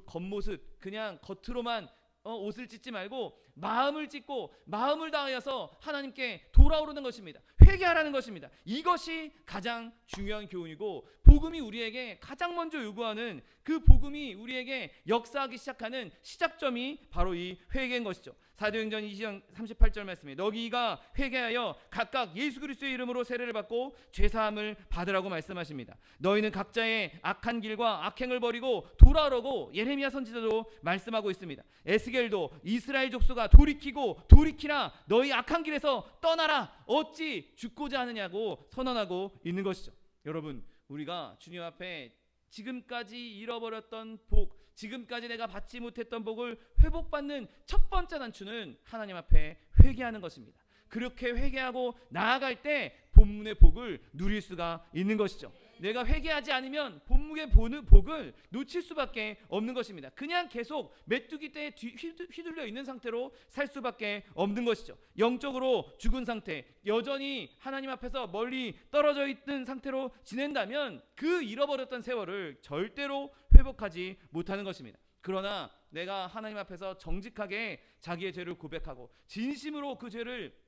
겉모습 그냥 겉으로만 옷을 찢지 말고 마음을 찢고 마음을 다하여서 하나님께 돌아오르는 것입니다. 회개하라는 것입니다. 이것이 가장 중요한 교훈이고 복음이 우리에게 가장 먼저 요구하는, 그 복음이 우리에게 역사하기 시작하는 시작점이 바로 이 회개인 것이죠. 사도행전 2장 38절 말씀에 너희가 회개하여 각각 예수 그리스도의 이름으로 세례를 받고 죄사함을 받으라고 말씀하십니다. 너희는 각자의 악한 길과 악행을 버리고 돌아오라고 예레미야 선지자도 말씀하고 있습니다. 에스겔도 이스라엘 족속아 돌이키라 너희 악한 길에서 떠나라 어찌 죽고자 하느냐고 선언하고 있는 것이죠. 여러분, 우리가 주님 앞에 지금까지 잃어버렸던 복, 지금까지 내가 받지 못했던 복을 회복받는 첫 번째 단추는 하나님 앞에 회개하는 것입니다. 그렇게 회개하고 나아갈 때 본문의 복을 누릴 수가 있는 것이죠. 내가 회개하지 않으면 본문의 복을 놓칠 수밖에 없는 것입니다. 그냥 계속 메뚜기떼에 휘둘려 있는 상태로 살 수밖에 없는 것이죠. 영적으로 죽은 상태, 여전히 하나님 앞에서 멀리 떨어져 있는 상태로 지낸다면 그 잃어버렸던 세월을 절대로 회복하지 못하는 것입니다. 그러나 내가 하나님 앞에서 정직하게 자기의 죄를 고백하고 진심으로 그 죄를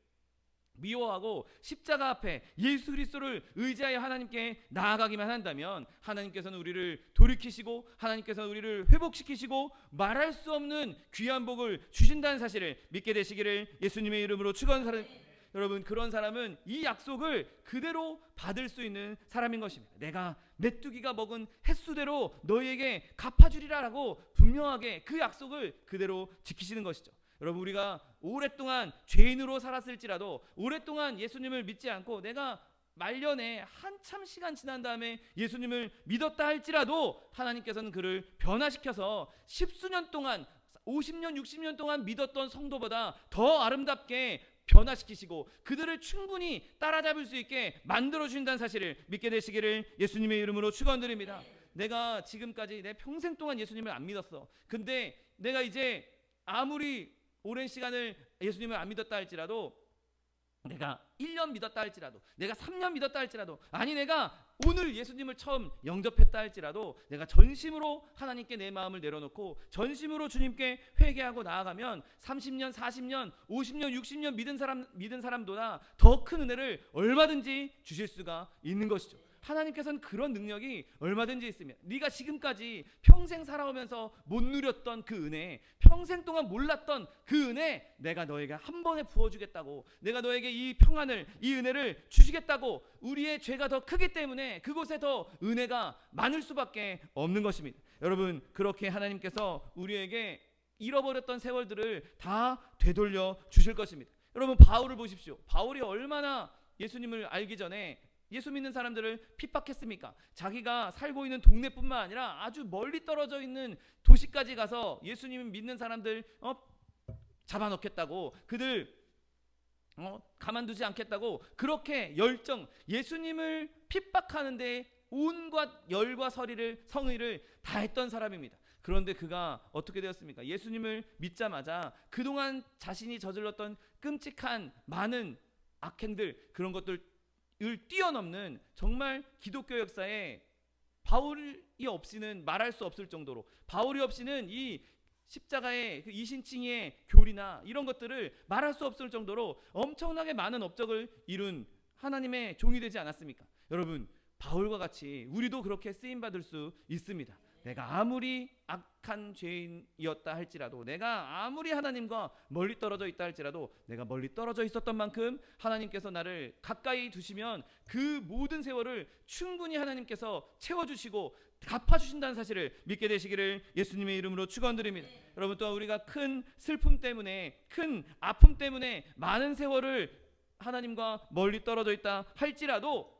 미워하고 십자가 앞에 예수 그리스도를 의지하여 하나님께 나아가기만 한다면 하나님께서는 우리를 돌이키시고 하나님께서는 우리를 회복시키시고 말할 수 없는 귀한 복을 주신다는 사실을 믿게 되시기를 예수님의 이름으로 축원드립니다. 여러분, 그런 사람은 이 약속을 그대로 받을 수 있는 사람인 것입니다. 내가 메뚜기가 먹은 횟수대로 너희에게 갚아주리라라고 분명하게 그 약속을 그대로 지키시는 것이죠. 여러분, 우리가 오랫동안 죄인으로 살았을지라도, 오랫동안 예수님을 믿지 않고 내가 말년에 한참 시간 지난 다음에 예수님을 믿었다 할지라도 하나님께서는 그를 변화시켜서 십수년 동안, 50년 60년 동안 믿었던 성도보다 더 아름답게 변화시키시고 그들을 충분히 따라잡을 수 있게 만들어 주신다는 사실을 믿게 되시기를 예수님의 이름으로 축원드립니다. 내가 지금까지 내 평생 동안 예수님을 안 믿었어. 근데 내가 이제 아무리 오랜 시간을 예수님을 안 믿었다 할지라도, 내가 1년 믿었다 할지라도, 내가 3년 믿었다 할지라도, 아니 내가 오늘 예수님을 처음 영접했다 할지라도, 내가 전심으로 하나님께 내 마음을 내려놓고 전심으로 주님께 회개하고 나아가면 30년, 40년, 50년, 60년 믿은 사람보다 더 큰 은혜를 얼마든지 주실 수가 있는 것이죠. 하나님께서는 그런 능력이 얼마든지 있으면, 네가 지금까지 평생 살아오면서 못 누렸던 그 은혜, 평생 동안 몰랐던 그 은혜, 내가 너에게 한 번에 부어주겠다고, 내가 너에게 이 평안을, 이 은혜를 주시겠다고. 우리의 죄가 더 크기 때문에 그곳에 더 은혜가 많을 수밖에 없는 것입니다. 여러분, 그렇게 하나님께서 우리에게 잃어버렸던 세월들을 다 되돌려 주실 것입니다. 여러분, 바울을 보십시오. 바울이 얼마나 예수님을 알기 전에 예수 믿는 사람들을 핍박했습니까? 자기가 살고 있는 동네뿐만 아니라 아주 멀리 떨어져 있는 도시까지 가서 예수님 믿는 사람들 잡아놓겠다고, 그들 가만두지 않겠다고, 그렇게 열정, 예수님을 핍박하는데 온갖 열과 성의를 다했던 사람입니다. 그런데 그가 어떻게 되었습니까? 예수님을 믿자마자 그동안 자신이 저질렀던 끔찍한 많은 악행들, 그런 것들 을 뛰어넘는, 정말 기독교 역사에 바울이 없이는 말할 수 없을 정도로, 바울이 없이는 이 십자가의 그 이신칭의 교리나 이런 것들을 말할 수 없을 정도로 엄청나게 많은 업적을 이룬 하나님의 종이 되지 않았습니까? 여러분, 바울과 같이 우리도 그렇게 쓰임받을 수 있습니다. 내가 아무리 악한 죄인이었다 할지라도, 내가 아무리 하나님과 멀리 떨어져 있다 할지라도, 내가 멀리 떨어져 있었던 만큼 하나님께서 나를 가까이 두시면 그 모든 세월을 충분히 하나님께서 채워주시고 갚아주신다는 사실을 믿게 되시기를 예수님의 이름으로 축원드립니다. 여러분, 또한 우리가 큰 슬픔 때문에, 큰 아픔 때문에 많은 세월을 하나님과 멀리 떨어져 있다 할지라도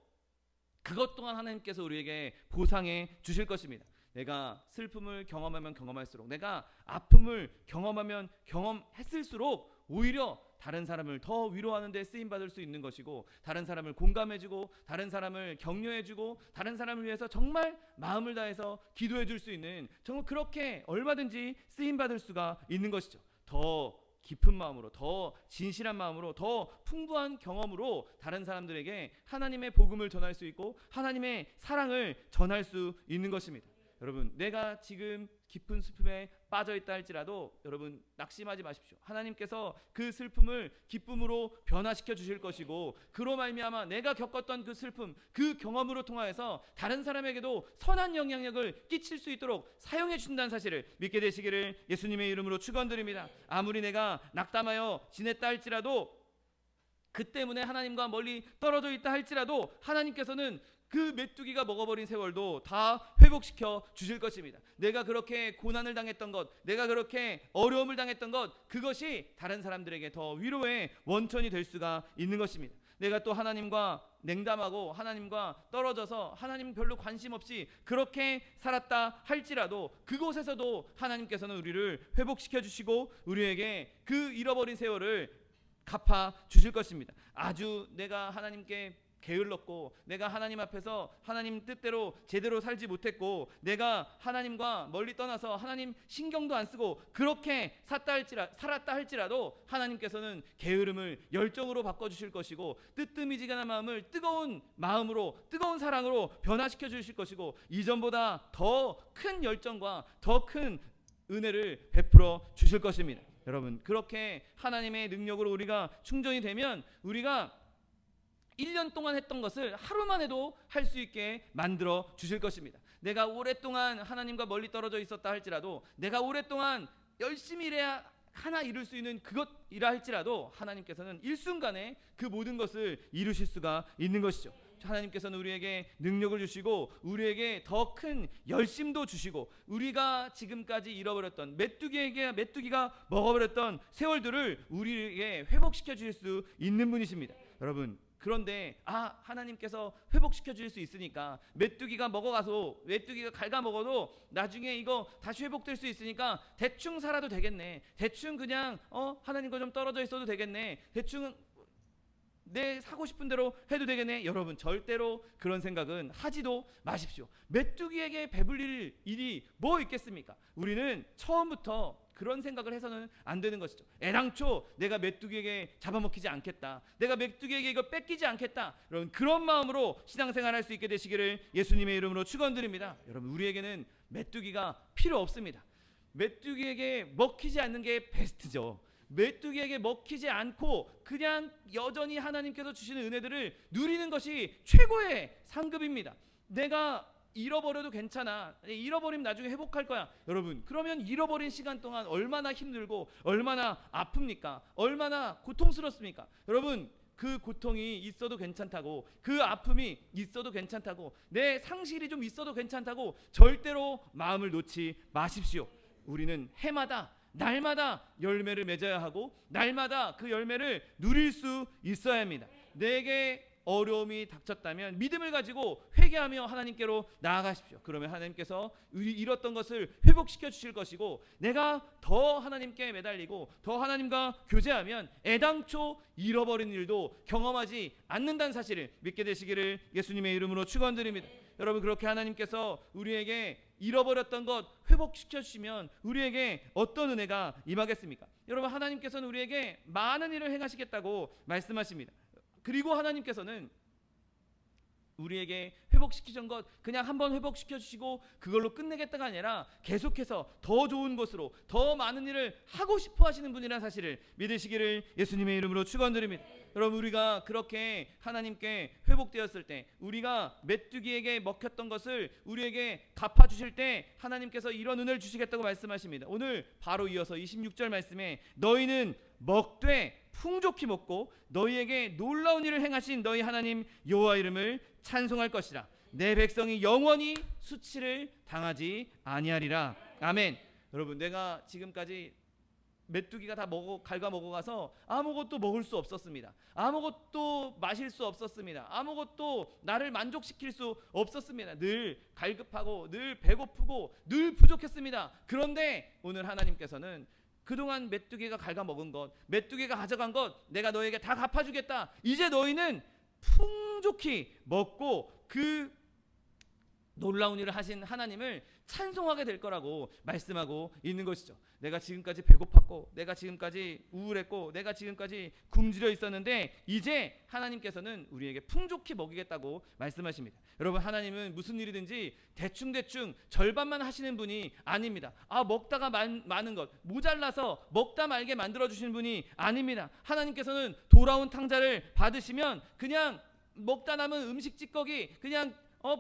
그것 또한 하나님께서 우리에게 보상해 주실 것입니다. 내가 슬픔을 경험하면 경험할수록, 내가 아픔을 경험하면 경험했을수록 오히려 다른 사람을 더 위로하는 데 쓰임받을 수 있는 것이고, 다른 사람을 공감해주고, 다른 사람을 격려해주고, 다른 사람을 위해서 정말 마음을 다해서 기도해 줄 수 있는, 정말 그렇게 얼마든지 쓰임받을 수가 있는 것이죠. 더 깊은 마음으로, 더 진실한 마음으로, 더 풍부한 경험으로 다른 사람들에게 하나님의 복음을 전할 수 있고 하나님의 사랑을 전할 수 있는 것입니다. 여러분, 내가 지금 깊은 슬픔에 빠져있다 할지라도 여러분, 낙심하지 마십시오. 하나님께서 그 슬픔을 기쁨으로 변화시켜 주실 것이고, 그로 말미암아 내가 겪었던 그 슬픔, 그 경험으로 통하여서 다른 사람에게도 선한 영향력을 끼칠 수 있도록 사용해 주신다는 사실을 믿게 되시기를 예수님의 이름으로 축원드립니다. 아무리 내가 낙담하여 지냈다 할지라도, 그 때문에 하나님과 멀리 떨어져 있다 할지라도 하나님께서는 그 메뚜기가 먹어버린 세월도 다 회복시켜 주실 것입니다. 내가 그렇게 고난을 당했던 것, 내가 그렇게 어려움을 당했던 것, 그것이 다른 사람들에게 더 위로의 원천이 될 수가 있는 것입니다. 내가 또 하나님과 냉담하고 하나님과 떨어져서 하나님 별로 관심 없이 그렇게 살았다 할지라도 그곳에서도 하나님께서는 우리를 회복시켜 주시고 우리에게 그 잃어버린 세월을 갚아 주실 것입니다. 아주 내가 하나님께 게을렀고, 내가 하나님 앞에서 하나님 뜻대로 제대로 살지 못했고, 내가 하나님과 멀리 떠나서 하나님 신경도 안 쓰고 그렇게 살았다 할지라도 하나님께서는 게으름을 열정으로 바꿔주실 것이고, 뜨뜻미지근한 마음을 뜨거운 마음으로, 뜨거운 사랑으로 변화시켜 주실 것이고, 이전보다 더 큰 열정과 더 큰 은혜를 베풀어 주실 것입니다. 여러분, 그렇게 하나님의 능력으로 우리가 충전이 되면 우리가 1년 동안 했던 것을 하루만 해도 할 수 있게 만들어 주실 것입니다. 내가 오랫동안 하나님과 멀리 떨어져 있었다 할지라도, 내가 오랫동안 열심히 일해야 하나 이룰 수 있는 그것이라 할지라도 하나님께서는 일순간에 그 모든 것을 이루실 수가 있는 것이죠. 하나님께서는 우리에게 능력을 주시고 우리에게 더 큰 열심도 주시고 우리가 지금까지 잃어버렸던 메뚜기가 먹어버렸던 세월들을 우리에게 회복시켜 주실 수 있는 분이십니다. 여러분, 그런데 하나님께서 회복시켜 주실 수 있으니까 메뚜기가 갉아먹어도 나중에 이거 다시 회복될 수 있으니까 대충 살아도 되겠네, 대충 그냥 하나님과 좀 떨어져 있어도 되겠네, 대충 내 사고 싶은 대로 해도 되겠네. 여러분, 절대로 그런 생각은 하지도 마십시오. 메뚜기에게 배불릴 일이 뭐 있겠습니까? 우리는 처음부터 그런 생각을 해서는 안 되는 것이죠. 애당초 내가 메뚜기에게 잡아먹히지 않겠다, 내가 메뚜기에게 이거 뺏기지 않겠다, 여러분, 그런 마음으로 신앙생활할 수 있게 되시기를 예수님의 이름으로 축원드립니다. 여러분, 우리에게는 메뚜기가 필요 없습니다. 메뚜기에게 먹히지 않는 게 베스트죠. 메뚜기에게 먹히지 않고 그냥 여전히 하나님께서 주시는 은혜들을 누리는 것이 최고의 상급입니다. 내가 잃어버려도 괜찮아, 잃어버리면 나중에 회복할 거야. 여러분, 그러면 잃어버린 시간 동안 얼마나 힘들고 얼마나 아픕니까? 얼마나 고통스럽습니까? 여러분, 그 고통이 있어도 괜찮다고, 그 아픔이 있어도 괜찮다고, 내 상실이 좀 있어도 괜찮다고 절대로 마음을 놓지 마십시오. 우리는 해마다 날마다 열매를 맺어야 하고 날마다 그 열매를 누릴 수 있어야 합니다. 내게 어려움이 닥쳤다면 믿음을 가지고 회개하며 하나님께로 나아가십시오. 그러면 하나님께서 잃었던 것을 회복시켜 주실 것이고, 내가 더 하나님께 매달리고 더 하나님과 교제하면 애당초 잃어버린 일도 경험하지 않는다는 사실을 믿게 되시기를 예수님의 이름으로 축원드립니다. 여러분, 그렇게 하나님께서 우리에게 잃어버렸던 것 회복시켜 주시면 우리에게 어떤 은혜가 임하겠습니까? 여러분, 하나님께서는 우리에게 많은 일을 행하시겠다고 말씀하십니다. 그리고 하나님께서는 우리에게 회복시키신 것 그냥 한번 회복시켜 주시고 그걸로 끝내겠다가 아니라 계속해서 더 좋은 것으로 더 많은 일을 하고 싶어 하시는 분이라는 사실을 믿으시기를 예수님의 이름으로 축원드립니다. 여러분, 우리가 그렇게 하나님께 회복되었을 때, 우리가 메뚜기에게 먹혔던 것을 우리에게 갚아주실 때 하나님께서 이런 은혜를 주시겠다고 말씀하십니다. 오늘 바로 이어서 26절 말씀에 너희는 먹되 풍족히 먹고 너희에게 놀라운 일을 행하신 너희 하나님 여호와 이름을 찬송할 것이라. 내 백성이 영원히 수치를 당하지 아니하리라. 아멘. 여러분, 내가 지금까지 메뚜기가 다 갉아먹어가서 아무것도 먹을 수 없었습니다. 아무것도 마실 수 없었습니다. 아무것도 나를 만족시킬 수 없었습니다. 늘 갈급하고 늘 배고프고 늘 부족했습니다. 그런데 오늘 하나님께서는 그동안 메뚜기가 갉아먹은 것, 메뚜기가 가져간 것 내가 너에게 다 갚아주겠다. 이제 너희는 풍족히 먹고 그 놀라운 일을 하신 하나님을 찬송하게 될 거라고 말씀하고 있는 것이죠. 내가 지금까지 배고팠고 내가 지금까지 우울했고 내가 지금까지 굶주려 있었는데 이제 하나님께서는 우리에게 풍족히 먹이겠다고 말씀하십니다. 여러분, 하나님은 무슨 일이든지 대충대충 절반만 하시는 분이 아닙니다. 먹다가 많은 것 모자라서 먹다 말게 만들어주시는 분이 아닙니다. 하나님께서는 돌아온 탕자를 받으시면 그냥 먹다 남은 음식 찌꺼기, 그냥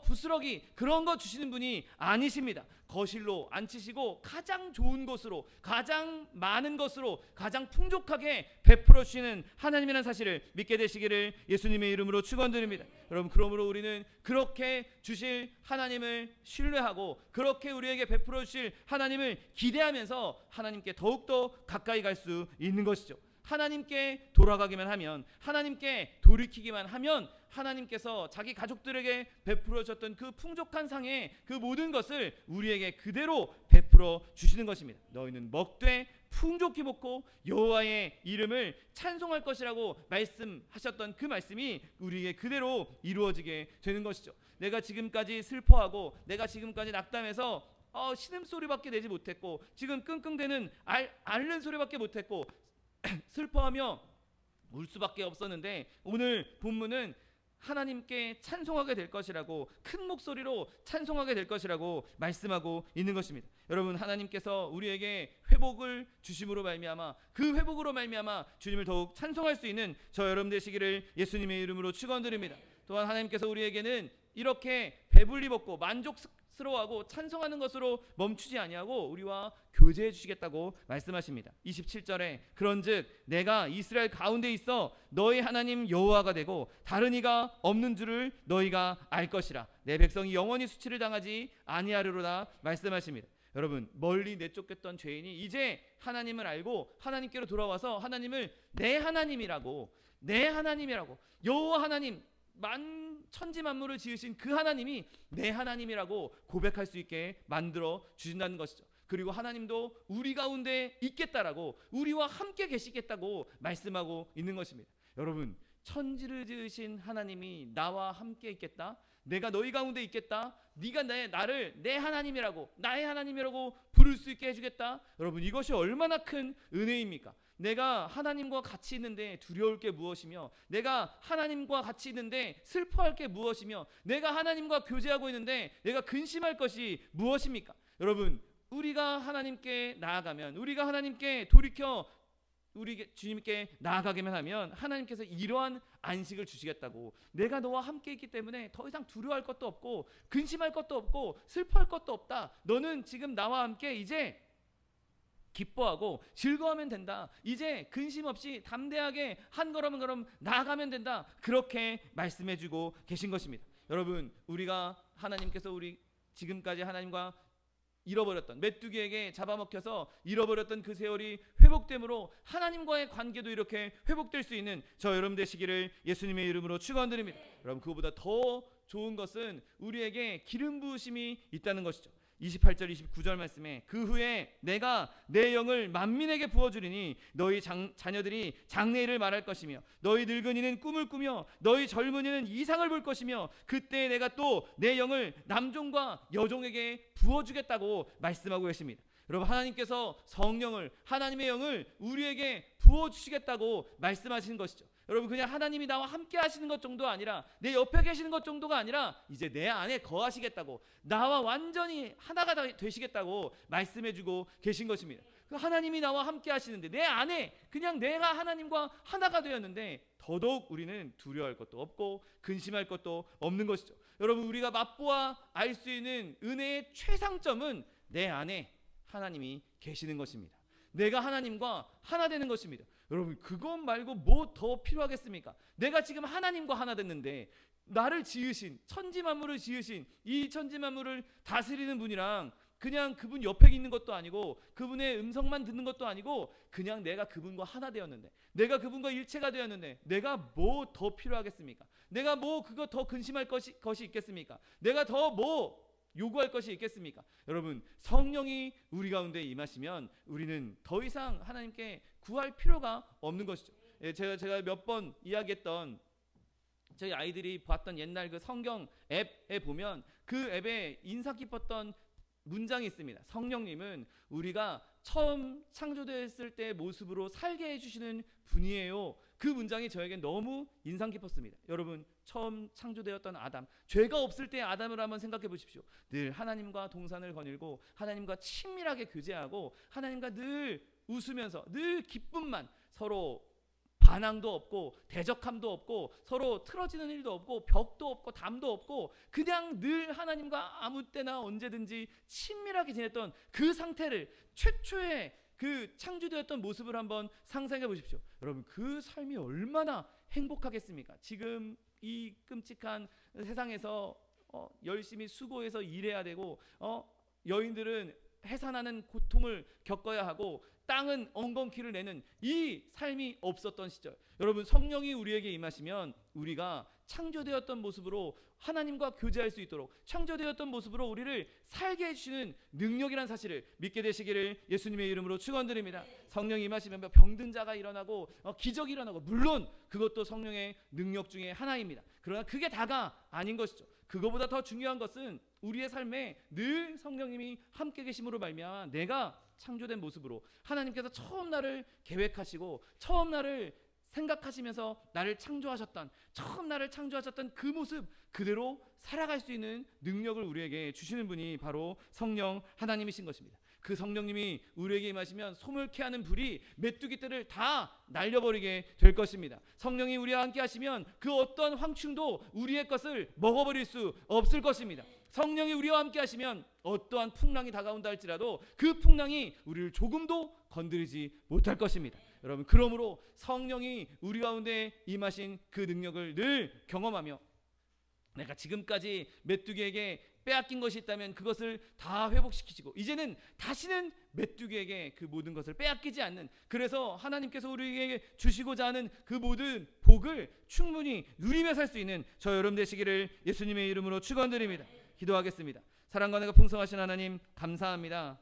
부스러기 그런 거 주시는 분이 아니십니다. 거실로 앉히시고 가장 좋은 것으로, 가장 많은 것으로, 가장 풍족하게 베풀어 주시는 하나님이라는 사실을 믿게 되시기를 예수님의 이름으로 축원드립니다. 여러분, 그러므로 우리는 그렇게 주실 하나님을 신뢰하고 그렇게 우리에게 베풀어 주실 하나님을 기대하면서 하나님께 더욱더 가까이 갈 수 있는 것이죠. 하나님께 돌아가기만 하면, 하나님께 돌이키기만 하면 하나님께서 자기 가족들에게 베풀어 줬던 그 풍족한 상의 그 모든 것을 우리에게 그대로 베풀어 주시는 것입니다. 너희는 먹되 풍족히 먹고 여호와의 이름을 찬송할 것이라고 말씀하셨던 그 말씀이 우리에게 그대로 이루어지게 되는 것이죠. 내가 지금까지 슬퍼하고 내가 지금까지 낙담해서 신음소리밖에 내지 못했고 지금 끙끙대는 앓는 소리밖에 못했고 슬퍼하며 울 수밖에 없었는데, 오늘 본문은 하나님께 찬송하게 될 것이라고, 큰 목소리로 찬송하게 될 것이라고 말씀하고 있는 것입니다. 여러분, 하나님께서 우리에게 회복을 주심으로 말미암아, 그 회복으로 말미암아 주님을 더욱 찬송할 수 있는 저 여러분 되시기를 예수님의 이름으로 축원드립니다. 또한 하나님께서 우리에게는 이렇게 배불리 먹고 찬송스러워하고 찬송하는 것으로 멈추지 아니하고 우리와 교제해 주시겠다고 말씀하십니다. 27절에 그런즉 내가 이스라엘 가운데 있어 너희 하나님 여호와가 되고 다른 이가 없는 줄을 너희가 알 것이라. 내 백성이 영원히 수치를 당하지 아니하리로다 말씀하십니다. 여러분, 멀리 내쫓겼던 죄인이 이제 하나님을 알고 하나님께로 돌아와서 하나님을 내 하나님이라고 여호와 하나님, 천지 만물을 지으신 그 하나님이 내 하나님이라고 고백할 수 있게 만들어 주신다는 것이죠. 그리고 하나님도 우리 가운데 있겠다라고, 우리와 함께 계시겠다고 말씀하고 있는 것입니다. 여러분, 천지를 지으신 하나님이 나와 함께 있겠다, 내가 너희 가운데 있겠다, 네가 나를 내 하나님이라고, 나의 하나님이라고 부를 수 있게 해주겠다. 여러분, 이것이 얼마나 큰 은혜입니까? 내가 하나님과 같이 있는데 두려울 게 무엇이며, 내가 하나님과 같이 있는데 슬퍼할 게 무엇이며, 내가 하나님과 교제하고 있는데 내가 근심할 것이 무엇입니까? 여러분, 우리가 하나님께 나아가면, 우리가 하나님께 돌이켜 우리 주님께 나아가기만 하면 하나님께서 이러한 안식을 주시겠다고, 내가 너와 함께 있기 때문에 더 이상 두려워할 것도 없고 근심할 것도 없고 슬퍼할 것도 없다. 너는 지금 나와 함께 이제 기뻐하고 즐거워하면 된다. 이제 근심 없이 담대하게 한 걸음 나아가면 된다. 그렇게 말씀해주고 계신 것입니다. 여러분, 우리가 하나님께서 우리 지금까지 하나님과 잃어버렸던, 메뚜기에게 잡아먹혀서 잃어버렸던 그 세월이 회복됨으로 하나님과의 관계도 이렇게 회복될 수 있는 저 여러분 되시기를 예수님의 이름으로 축원드립니다. 여러분, 그거보다 더 좋은 것은 우리에게 기름 부으심이 있다는 것이죠. 28절 29절 말씀에 그 후에 내가 내 영을 만민에게 부어주리니 너희 자녀들이 장래일을 말할 것이며 너희 늙은이는 꿈을 꾸며 너희 젊은이는 이상을 볼 것이며 그때 내가 또 내 영을 남종과 여종에게 부어주겠다고 말씀하고 계십니다. 여러분, 하나님께서 성령을, 하나님의 영을 우리에게 부어주시겠다고 말씀하시는 것이죠. 여러분, 그냥 하나님이 나와 함께 하시는 것 정도 아니라, 내 옆에 계시는 것 정도가 아니라 이제 내 안에 거하시겠다고, 나와 완전히 하나가 되시겠다고 말씀해주고 계신 것입니다. 그 하나님이 나와 함께 하시는데 내 안에 그냥 내가 하나님과 하나가 되었는데 더더욱 우리는 두려워할 것도 없고 근심할 것도 없는 것이죠. 여러분, 우리가 맛보아 알 수 있는 은혜의 최상점은 내 안에 하나님이 계시는 것입니다. 내가 하나님과 하나 되는 것입니다. 여러분, 그것 말고 뭐 더 필요하겠습니까? 내가 지금 하나님과 하나 됐는데 나를 지으신, 천지 만물을 지으신 이 천지 만물을 다스리는 분이랑 그냥 그분 옆에 있는 것도 아니고 그분의 음성만 듣는 것도 아니고 그냥 내가 그분과 하나 되었는데, 내가 그분과 일체가 되었는데 내가 뭐 더 필요하겠습니까? 내가 뭐 그거 더 근심할 것이 있겠습니까? 내가 더 뭐 요구할 것이 있겠습니까? 여러분, 성령이 우리 가운데 임하시면 우리는 더 이상 하나님께 구할 필요가 없는 것이죠. 제가 몇 번 이야기했던, 저희 아이들이 봤던 옛날 그 성경 앱에 보면 그 앱에 인상 깊었던 문장이 있습니다. 성령님은 우리가 처음 창조되었을 때 모습으로 살게 해주시는 분이에요. 그 문장이 저에게 너무 인상 깊었습니다. 여러분, 처음 창조되었던 아담, 죄가 없을 때 아담을 한번 생각해 보십시오. 늘 하나님과 동산을 거닐고 하나님과 친밀하게 교제하고 하나님과 늘 웃으면서 늘 기쁨만, 서로 반항도 없고 대적함도 없고 서로 틀어지는 일도 없고 벽도 없고 담도 없고 그냥 늘 하나님과 아무 때나 언제든지 친밀하게 지냈던 그 상태를, 최초의 그 창조되었던 모습을 한번 상상해 보십시오. 여러분, 그 삶이 얼마나 행복하겠습니까? 지금 이 끔찍한 세상에서 열심히 수고해서 일해야 되고 여인들은 해산하는 고통을 겪어야 하고 땅은 엉겅퀴를 내는 이 삶이 없었던 시절, 여러분, 성령이 우리에게 임하시면 우리가 창조되었던 모습으로 하나님과 교제할 수 있도록 창조되었던 모습으로 우리를 살게 해주시는 능력이라는 사실을 믿게 되시기를 예수님의 이름으로 축원드립니다. 성령이 임하시면 병든 자가 일어나고 기적이 일어나고, 물론 그것도 성령의 능력 중에 하나입니다. 그러나 그게 다가 아닌 것이죠. 그거보다 더 중요한 것은 우리의 삶에 늘 성령님이 함께 계심으로 말미암아 내가 창조된 모습으로 하나님께서 처음 나를 계획하시고 처음 나를 생각하시면서 나를 창조하셨던, 처음 나를 창조하셨던 그 모습 그대로 살아갈 수 있는 능력을 우리에게 주시는 분이 바로 성령 하나님이신 것입니다. 그 성령님이 우리에게 임하시면 소멸케 하는 불이 메뚜기 떼를 다 날려버리게 될 것입니다. 성령이 우리와 함께 하시면 그 어떤 황충도 우리의 것을 먹어버릴 수 없을 것입니다. 성령이 우리와 함께 하시면 어떠한 풍랑이 다가온다 할지라도 그 풍랑이 우리를 조금도 건드리지 못할 것입니다. 여러분, 그러므로 성령이 우리 가운데 임하신 그 능력을 늘 경험하며 내가 지금까지 메뚜기에게 빼앗긴 것이 있다면 그것을 다 회복시키시고 이제는 다시는 메뚜기에게 그 모든 것을 빼앗기지 않는, 그래서 하나님께서 우리에게 주시고자 하는 그 모든 복을 충분히 누리며 살 수 있는 저 여러분 되시기를 예수님의 이름으로 축원드립니다. 기도하겠습니다. 사랑과 은혜가 풍성하신 하나님, 감사합니다.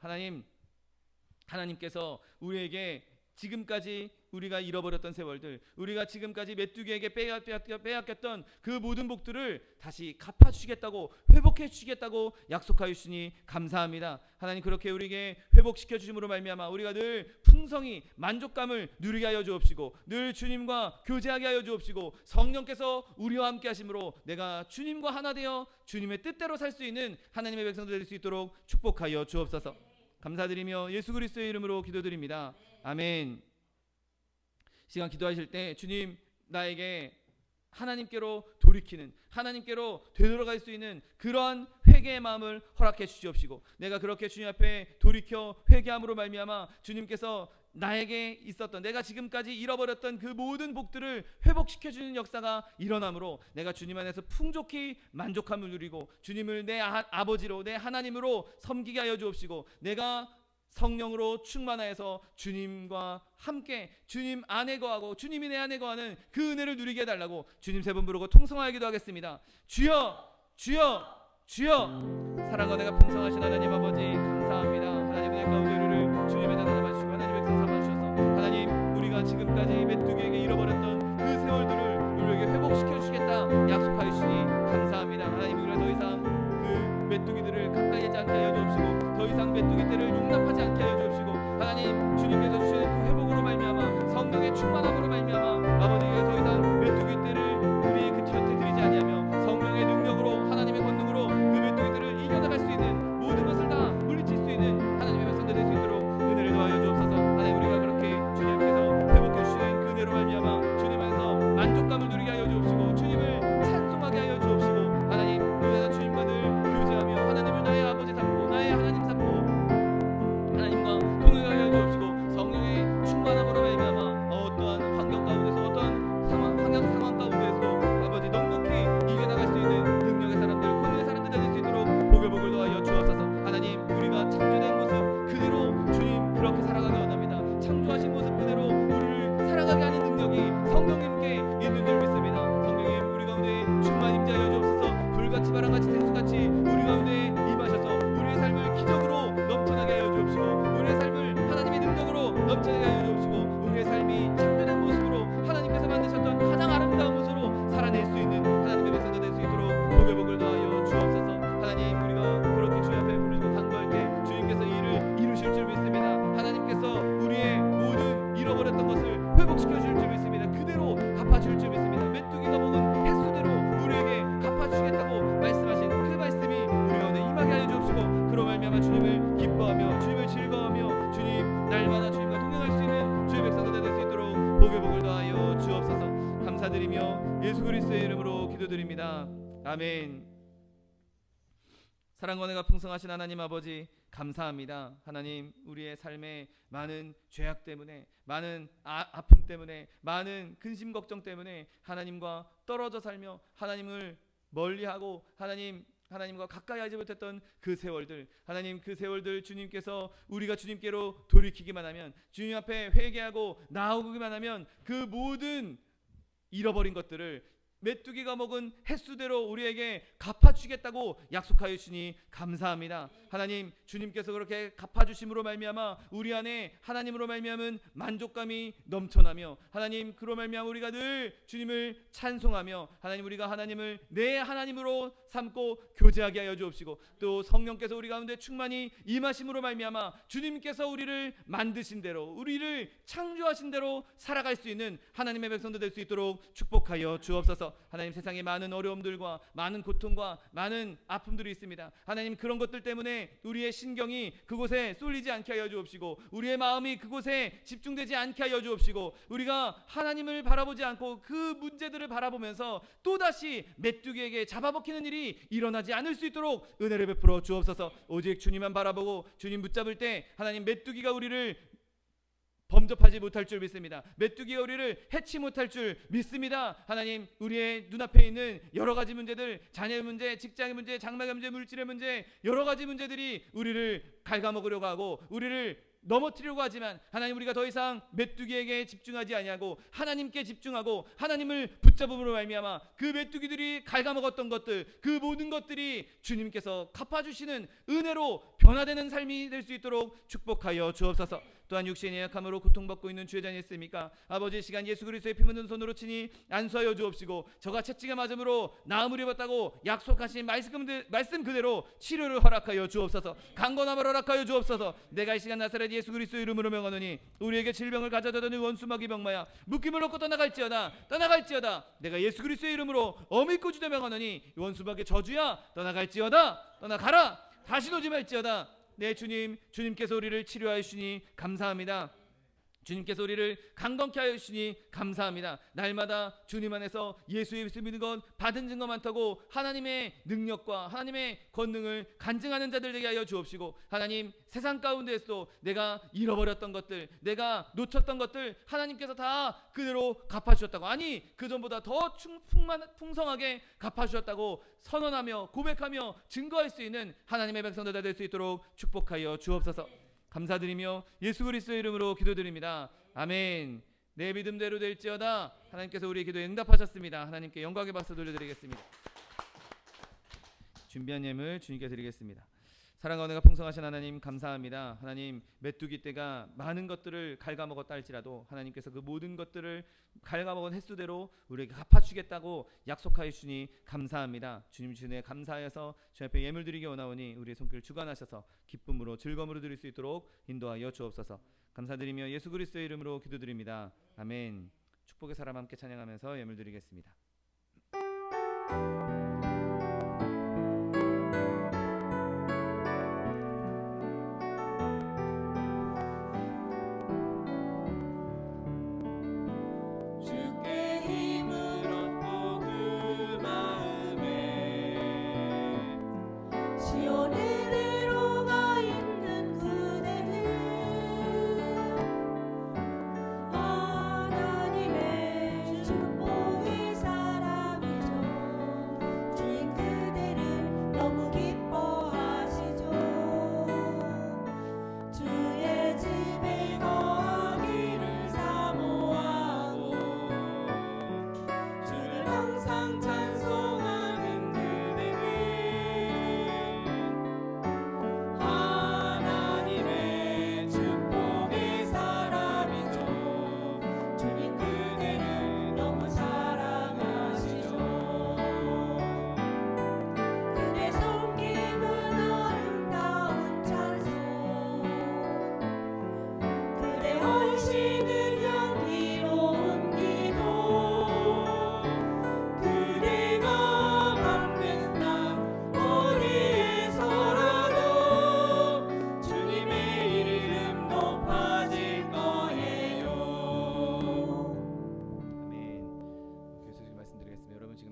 하나님께서 우리에게 지금까지 우리가 잃어버렸던 세월들, 우리가 지금까지 메뚜기에게 빼앗겼던 그 모든 복들을 다시 갚아주시겠다고, 회복해 주시겠다고 약속하여 주시니 감사합니다. 하나님, 그렇게 우리에게 회복시켜 주심으로 말미암아 우리가 늘 풍성히 만족감을 누리게 하여 주옵시고 늘 주님과 교제하게 하여 주옵시고 성령께서 우리와 함께 하심으로 내가 주님과 하나 되어 주님의 뜻대로 살 수 있는 하나님의 백성들 될 수 있도록 축복하여 주옵소서. 감사드리며 예수 그리스도의 이름으로 기도드립니다. 아멘. 시간 기도하실 때 주님, 나에게 하나님께로 돌이키는, 하나님께로 되돌아갈 수 있는 그러한 회개의 마음을 허락해 주시옵시고 내가 그렇게 주님 앞에 돌이켜 회개함으로 말미암아 주님께서 나에게 있었던, 내가 지금까지 잃어버렸던 그 모든 복들을 회복시켜주는 역사가 일어나므로 내가 주님 안에서 풍족히 만족함을 누리고 주님을 내 아버지로, 내 하나님으로 섬기게 하여 주옵시고 내가 성령으로 충만하여서 주님과 함께 주님 안에 거하고 주님이 내 안에 거하는 그 은혜를 누리게 해달라고 주님 세 번 부르고 통성하여 기도하겠습니다. 주여, 주여, 주여. 사랑과 내가 풍성하신 하나님 아버지, 감사합니다. 하나님, 내 가운데 우리를 주님의 자녀 삼아주시고 하나님의 백성 삼아주셔서 하나님, 우리가 지금까지 메뚜기에게 잃어버렸던 그 세월들을 우리에게 회복시켜 주시겠다 약속하여 주시니 감사합니다. 하나님, 우리가 더 이상 그 메뚜기들을 가까이 하지 않게 하여 주옵시고 더 이상 메뚜기들을 용납하지 않게 하여 주옵시고 하나님, 주님께서 주시는 그 회복으로 말미암아 성령의 충만함으로 말미암아 아버지에게 더 이상 메뚜기들을 우리의 그 곁에 들이지 아니하며 성령의 능력으로, 하나님의 권능으로 그 메뚜기들을 이겨나갈 수 있는 모든 것을 다 물리칠 수 있는 하나님의 백성들 될 수 있도록 은혜를 더하여 주옵소서. 하나님, 우리가 그렇게 주님께서 회복해 주시는 그 은혜로 말미암아 주님 안에서 만족감을 누리게 하여 주옵시고 주님을 찬송하게 하여 주옵시고 하나님, 우리가 주님과 늘 교제하며 하나님을 나의 아버지 삼고 나의 하나님 삼고 하나님과 동행하게 하여 주옵시고 성령의 충만함으로 말미암아 어떠한 환경 가운데서, 어떠한 상황 가운데서 아버지 넉넉히 이겨나갈 수 있는 능력의 사람들, 권능의 사람들 될 수 있도록 복을 더하여 주옵소서. 하나님, 우리가 창조된 모습 그대로 주님 그렇게 살아가게 원합니다. 창조하신 모습 그대로 우리를 살아가게 하는 능력이 성령님께 있는 줄 믿습니다. 성령님, 우리 가운데 충만 임재하여 주옵소서. 불같이 바람같이 생수같이 우리 가운데 임하셔서 우리의 삶을 기적으로 넘쳐나게 하여 주옵시고 우리의 삶을 하나님의 능력으로 넘쳐나게 하여 주옵시고 우리의 삶이 창조된 모습으로 하나님께서 만드셨던 가장 아름다운 모습으로 살아낼 수 있는 하나님의 백성들 될 수 있도록 복을 더하여 주옵소서. 하나님, 우리가 그렇게 주님 앞에 부르시고 간구할 때 주님께서 이를 이루실 줄 믿습니다. 하나님께서 우리의 모든 잃어버렸던 것을 회복시켜 줄 줄 믿습니다. 그대로 갚아줄 줄 믿습니다. 메뚜기가 먹은 횟수대로 우리에게 갚아주시겠다고 말씀하신 그 말씀이 우리 가운데 임하게 하여 주옵시고 그로 말미암아 주님을 기뻐하며 주님을 즐거워하며 주님 날마다 주님과 동행할 수 있는 주의 백성들 될 수 있도록 복을 더하여 주옵소서. 감사드리며 예수 그리스도의 이름으로 기도드립니다. 아멘. 사랑과 은혜가 풍성하신 하나님 아버지, 감사합니다. 하나님, 우리의 삶에 많은 죄악 때문에, 많은 아픔 때문에, 많은 근심 걱정 때문에 하나님과 떨어져 살며 하나님을 멀리하고 하나님과 가까이 하지 못했던 그 세월들, 하나님, 그 세월들 주님께서 우리가 주님께로 돌이키기만 하면, 주님 앞에 회개하고 나오기만 하면 그 모든 잃어버린 것들을 메뚜기가 먹은 횟수대로 우리에게 갚아주시겠다고 약속하여 주시니 감사합니다. 하나님, 주님께서 그렇게 갚아주심으로 말미암아 우리 안에 하나님으로 말미암은 만족감이 넘쳐나며 하나님, 그로 말미암아 우리가 늘 주님을 찬송하며 하나님, 우리가 하나님을 내 하나님으로 삼고 교제하게 하여 주옵시고 또 성령께서 우리 가운데 충만히 임하심으로 말미암아 주님께서 우리를 만드신 대로, 우리를 창조하신 대로 살아갈 수 있는 하나님의 백성들 될 수 있도록 축복하여 주옵소서. 주옵소서. 하나님, 세상에 많은 어려움들과 많은 고통과 많은 아픔들이 있습니다. 하나님, 그런 것들 때문에 우리의 신경이 그곳에 쏠리지 않게 하여 주옵시고, 우리의 마음이 그곳에 집중되지 않게 하여 주옵시고, 우리가 하나님을 바라보지 않고 그 문제들을 바라보면서 또다시 메뚜기에게 잡아먹히는 일이 일어나지 않을 수 있도록 은혜를 베풀어 주옵소서. 오직 주님만 바라보고 주님 붙잡을 때 하나님, 메뚜기가 우리를 범접하지 못할 줄 믿습니다. 메뚜기가 우리를 해치 못할 줄 믿습니다. 하나님, 우리의 눈앞에 있는 여러 가지 문제들, 자녀의 문제, 직장의 문제, 장막의 문제, 물질의 문제, 여러 가지 문제들이 우리를 갉아먹으려고 하고 우리를 넘어뜨리려고 하지만, 하나님, 우리가 더 이상 메뚜기에게 집중하지 아니하고 하나님께 집중하고 하나님을 붙잡음으로 말미암아 그 메뚜기들이 갉아먹었던 것들, 그 모든 것들이 주님께서 갚아주시는 은혜로 변화되는 삶이 될 수 있도록 축복하여 주옵소서. 또한 육신의 약함으로 고통받고 있는 주의 자녀 있습니까? 아버지, 시간 예수 그리스도의 피 묻은 손으로 치니 안수하여 주옵시고, 저가 채찍에 맞음으로 나음을 입었다고 약속하신 말씀 그대로 치료를 허락하여 주옵소서. 강건함을 허락하여 주옵소서. 내가 이 시간 나사렛 예수 그리스도의 이름으로 명하노니 우리에게 질병을 가져다더니 원수마귀 병마야 묶임을 얻고 떠나갈지어다. 내가 예수 그리스도의 이름으로 어미꼬 주되 명하노니 원수마귀 저주야 떠나갈지어다. 떠나가라. 다시 오지 말지어다. 네, 주님께서 우리를 치료하여 주시니 감사합니다. 주님께서 우리를 강건케 하여 주시니 감사합니다. 날마다 주님 안에서 예수 믿는 것 받은 증거 많다고 하나님의 능력과 하나님의 권능을 간증하는 자들 되게 하여 주옵시고, 하나님, 세상 가운데에서도 내가 잃어버렸던 것들, 내가 놓쳤던 것들 하나님께서 다 그대로 갚아주셨다고, 아니 그 전보다 더 풍성하게 갚아주셨다고 선언하며 고백하며 증거할 수 있는 하나님의 백성들 될 수 있도록 축복하여 주옵소서. 감사드리며 예수 그리스도의 이름으로 기도드립니다. 아멘. 내 믿음대로 될지어다. 하나님께서 우리의 기도에 응답하셨습니다. 하나님께 영광의 박수 돌려드리겠습니다. 준비한 예물 주님께 드리겠습니다. 사랑과 은혜가 풍성하신 하나님, 감사합니다. 하나님, 메뚜기 떼가 많은 것들을 갉아먹었다 할지라도 하나님께서 그 모든 것들을 갉아먹은 횟수대로 우리에게 갚아주겠다고 약속하여 주시니 감사합니다. 주님 주님에 감사하여서 주 앞에 예물 드리기 원하오니 우리의 손길 주관하셔서 기쁨으로 즐거움으로 드릴 수 있도록 인도하여 주옵소서. 감사드리며 예수 그리스도의 이름으로 기도드립니다. 아멘. 축복의 사람 함께 찬양하면서 예물 드리겠습니다.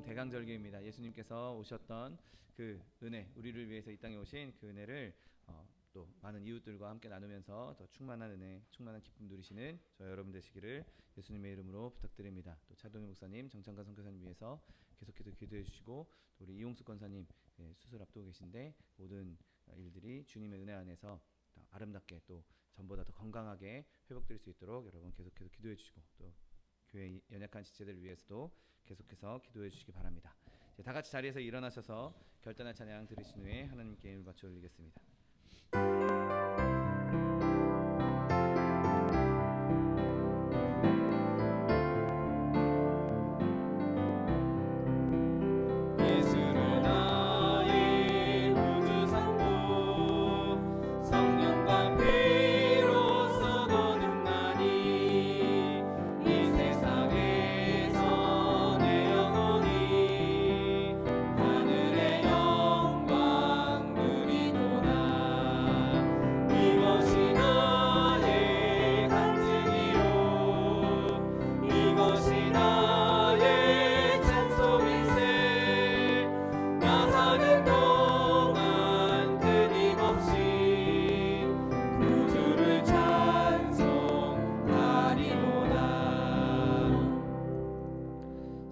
대강절기입니다. 예수님께서 오셨던 그 은혜, 우리를 위해서 이 땅에 오신 그 은혜를 또 많은 이웃들과 함께 나누면서 더 충만한 은혜, 충만한 기쁨 누리시는 저 여러분 되시기를 예수님의 이름으로 부탁드립니다. 또 차동희 목사님, 정창관 선교사님 위해서 계속해서 기도해 주시고, 또 우리 이용숙 권사님 수술 앞두고 계신데 모든 일들이 주님의 은혜 안에서 더 아름답게 또 전보다 더 건강하게 회복될 수 있도록 여러분 계속해서 기도해 주시고, 또 교회 연약한 지체들을 위해서도 계속해서 기도해 주시기 바랍니다. 이제 다 같이 자리에서 일어나셔서 결단의 찬양 들으신 후에 하나님께 힘을 바쳐 올리겠습니다. 이 세상에서 내 영혼이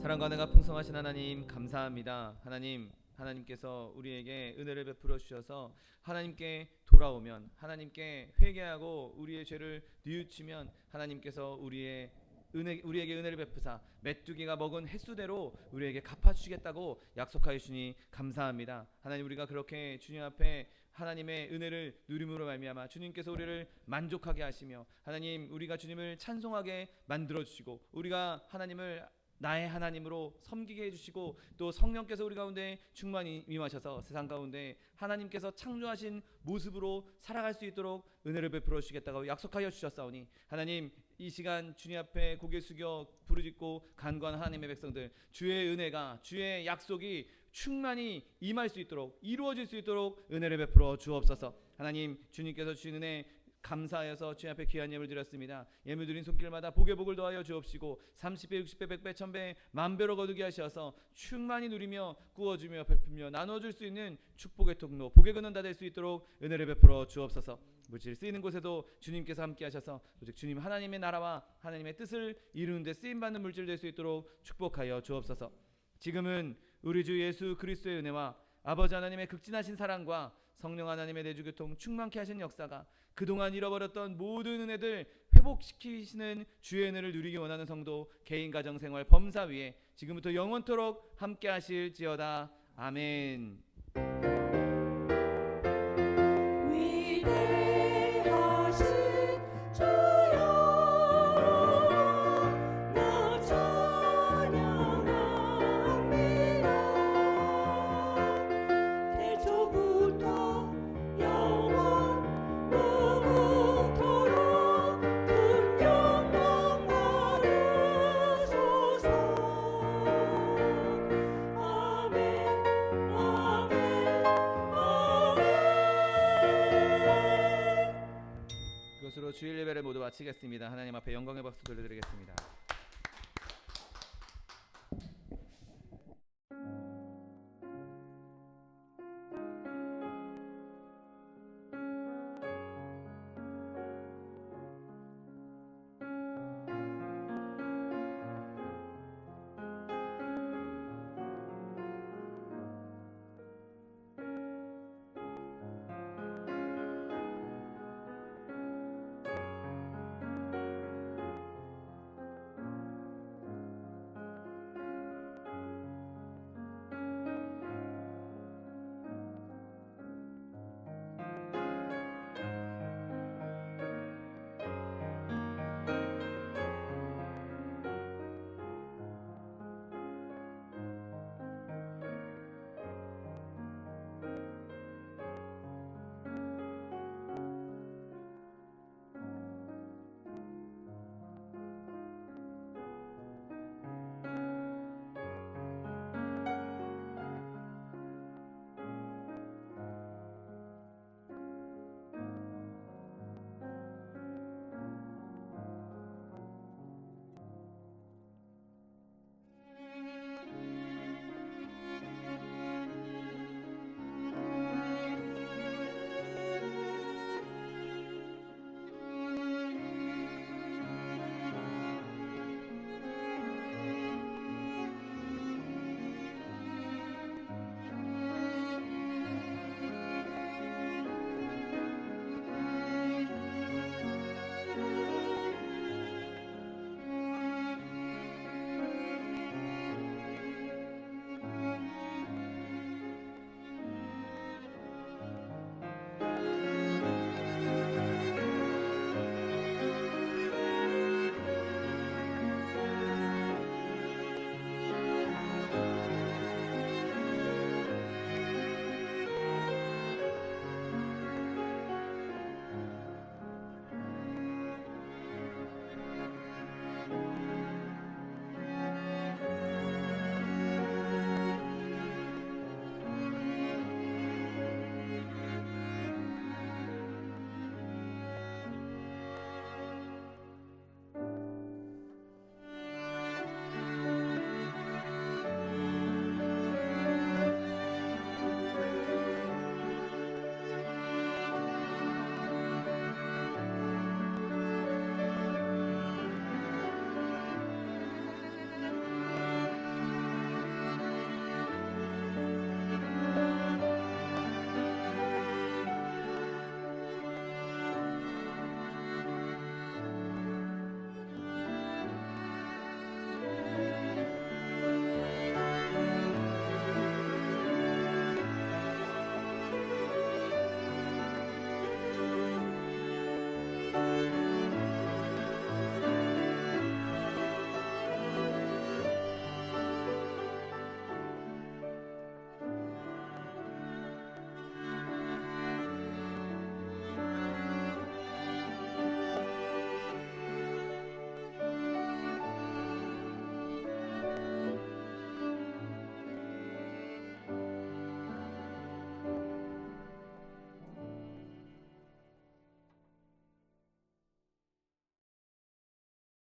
사랑과 은혜가 풍성하신 하나님 감사합니다. 하나님께서 우리에게 은혜를 베풀어 주셔서 하나님께 돌아오면, 하나님께 회개하고 우리의 죄를 뉘우치면 하나님께서 우리에게 은혜를 베푸사 메뚜기가 먹은 횟수대로 우리에게 갚아주시겠다고 약속하여 주니 감사합니다. 하나님, 우리가 그렇게 주님 앞에 하나님의 은혜를 누림으로 말미암아 주님께서 우리를 만족하게 하시며, 하나님, 우리가 주님을 찬송하게 만들어 주시고, 우리가 하나님을 나의 하나님으로 섬기게 해주시고, 또 성령께서 우리 가운데 충만히 임하셔서 세상 가운데 하나님께서 창조하신 모습으로 살아갈 수 있도록 은혜를 베풀어 주시겠다고 약속하여 주셨사오니, 하나님, 이 시간 주님 앞에 고개 숙여 부르짖고 간구하는 하나님의 백성들, 주의 은혜가, 주의 약속이 충만히 임할 수 있도록, 이루어질 수 있도록 은혜를 베풀어 주옵소서. 하나님, 주님께서 주신 은혜 감사하여서 주님 앞에 귀한 예물 드렸습니다. 예물 드린 손길마다 복의 복을 더하여 주옵시고 30배 60배 100배 1000배 만배로 거두게 하셔서 충만히 누리며 구워주며 베풀며 나눠줄 수 있는 축복의 통로, 복의 근원 다 될 수 있도록 은혜를 베풀어 주옵소서. 물질 쓰이는 곳에도 주님께서 함께 하셔서 오직 주님 하나님의 나라와 하나님의 뜻을 이루는 데 쓰임받는 물질 될 수 있도록 축복하여 주옵소서. 지금은 우리 주 예수 그리스도의 은혜와 아버지 하나님의 극진하신 사랑과 성령 하나님의 내주교통 충만케 하신 역사가 그동안 잃어버렸던 모든 은혜들 회복시키시는 주의 은혜를 누리기 원하는 성도, 개인 가정 생활 범사 위에 지금부터 영원토록 함께 하실지어다. 아멘. 이것으로 주일 예배를 모두 마치겠습니다. 하나님 앞에 영광의 박수 돌려드리겠습니다.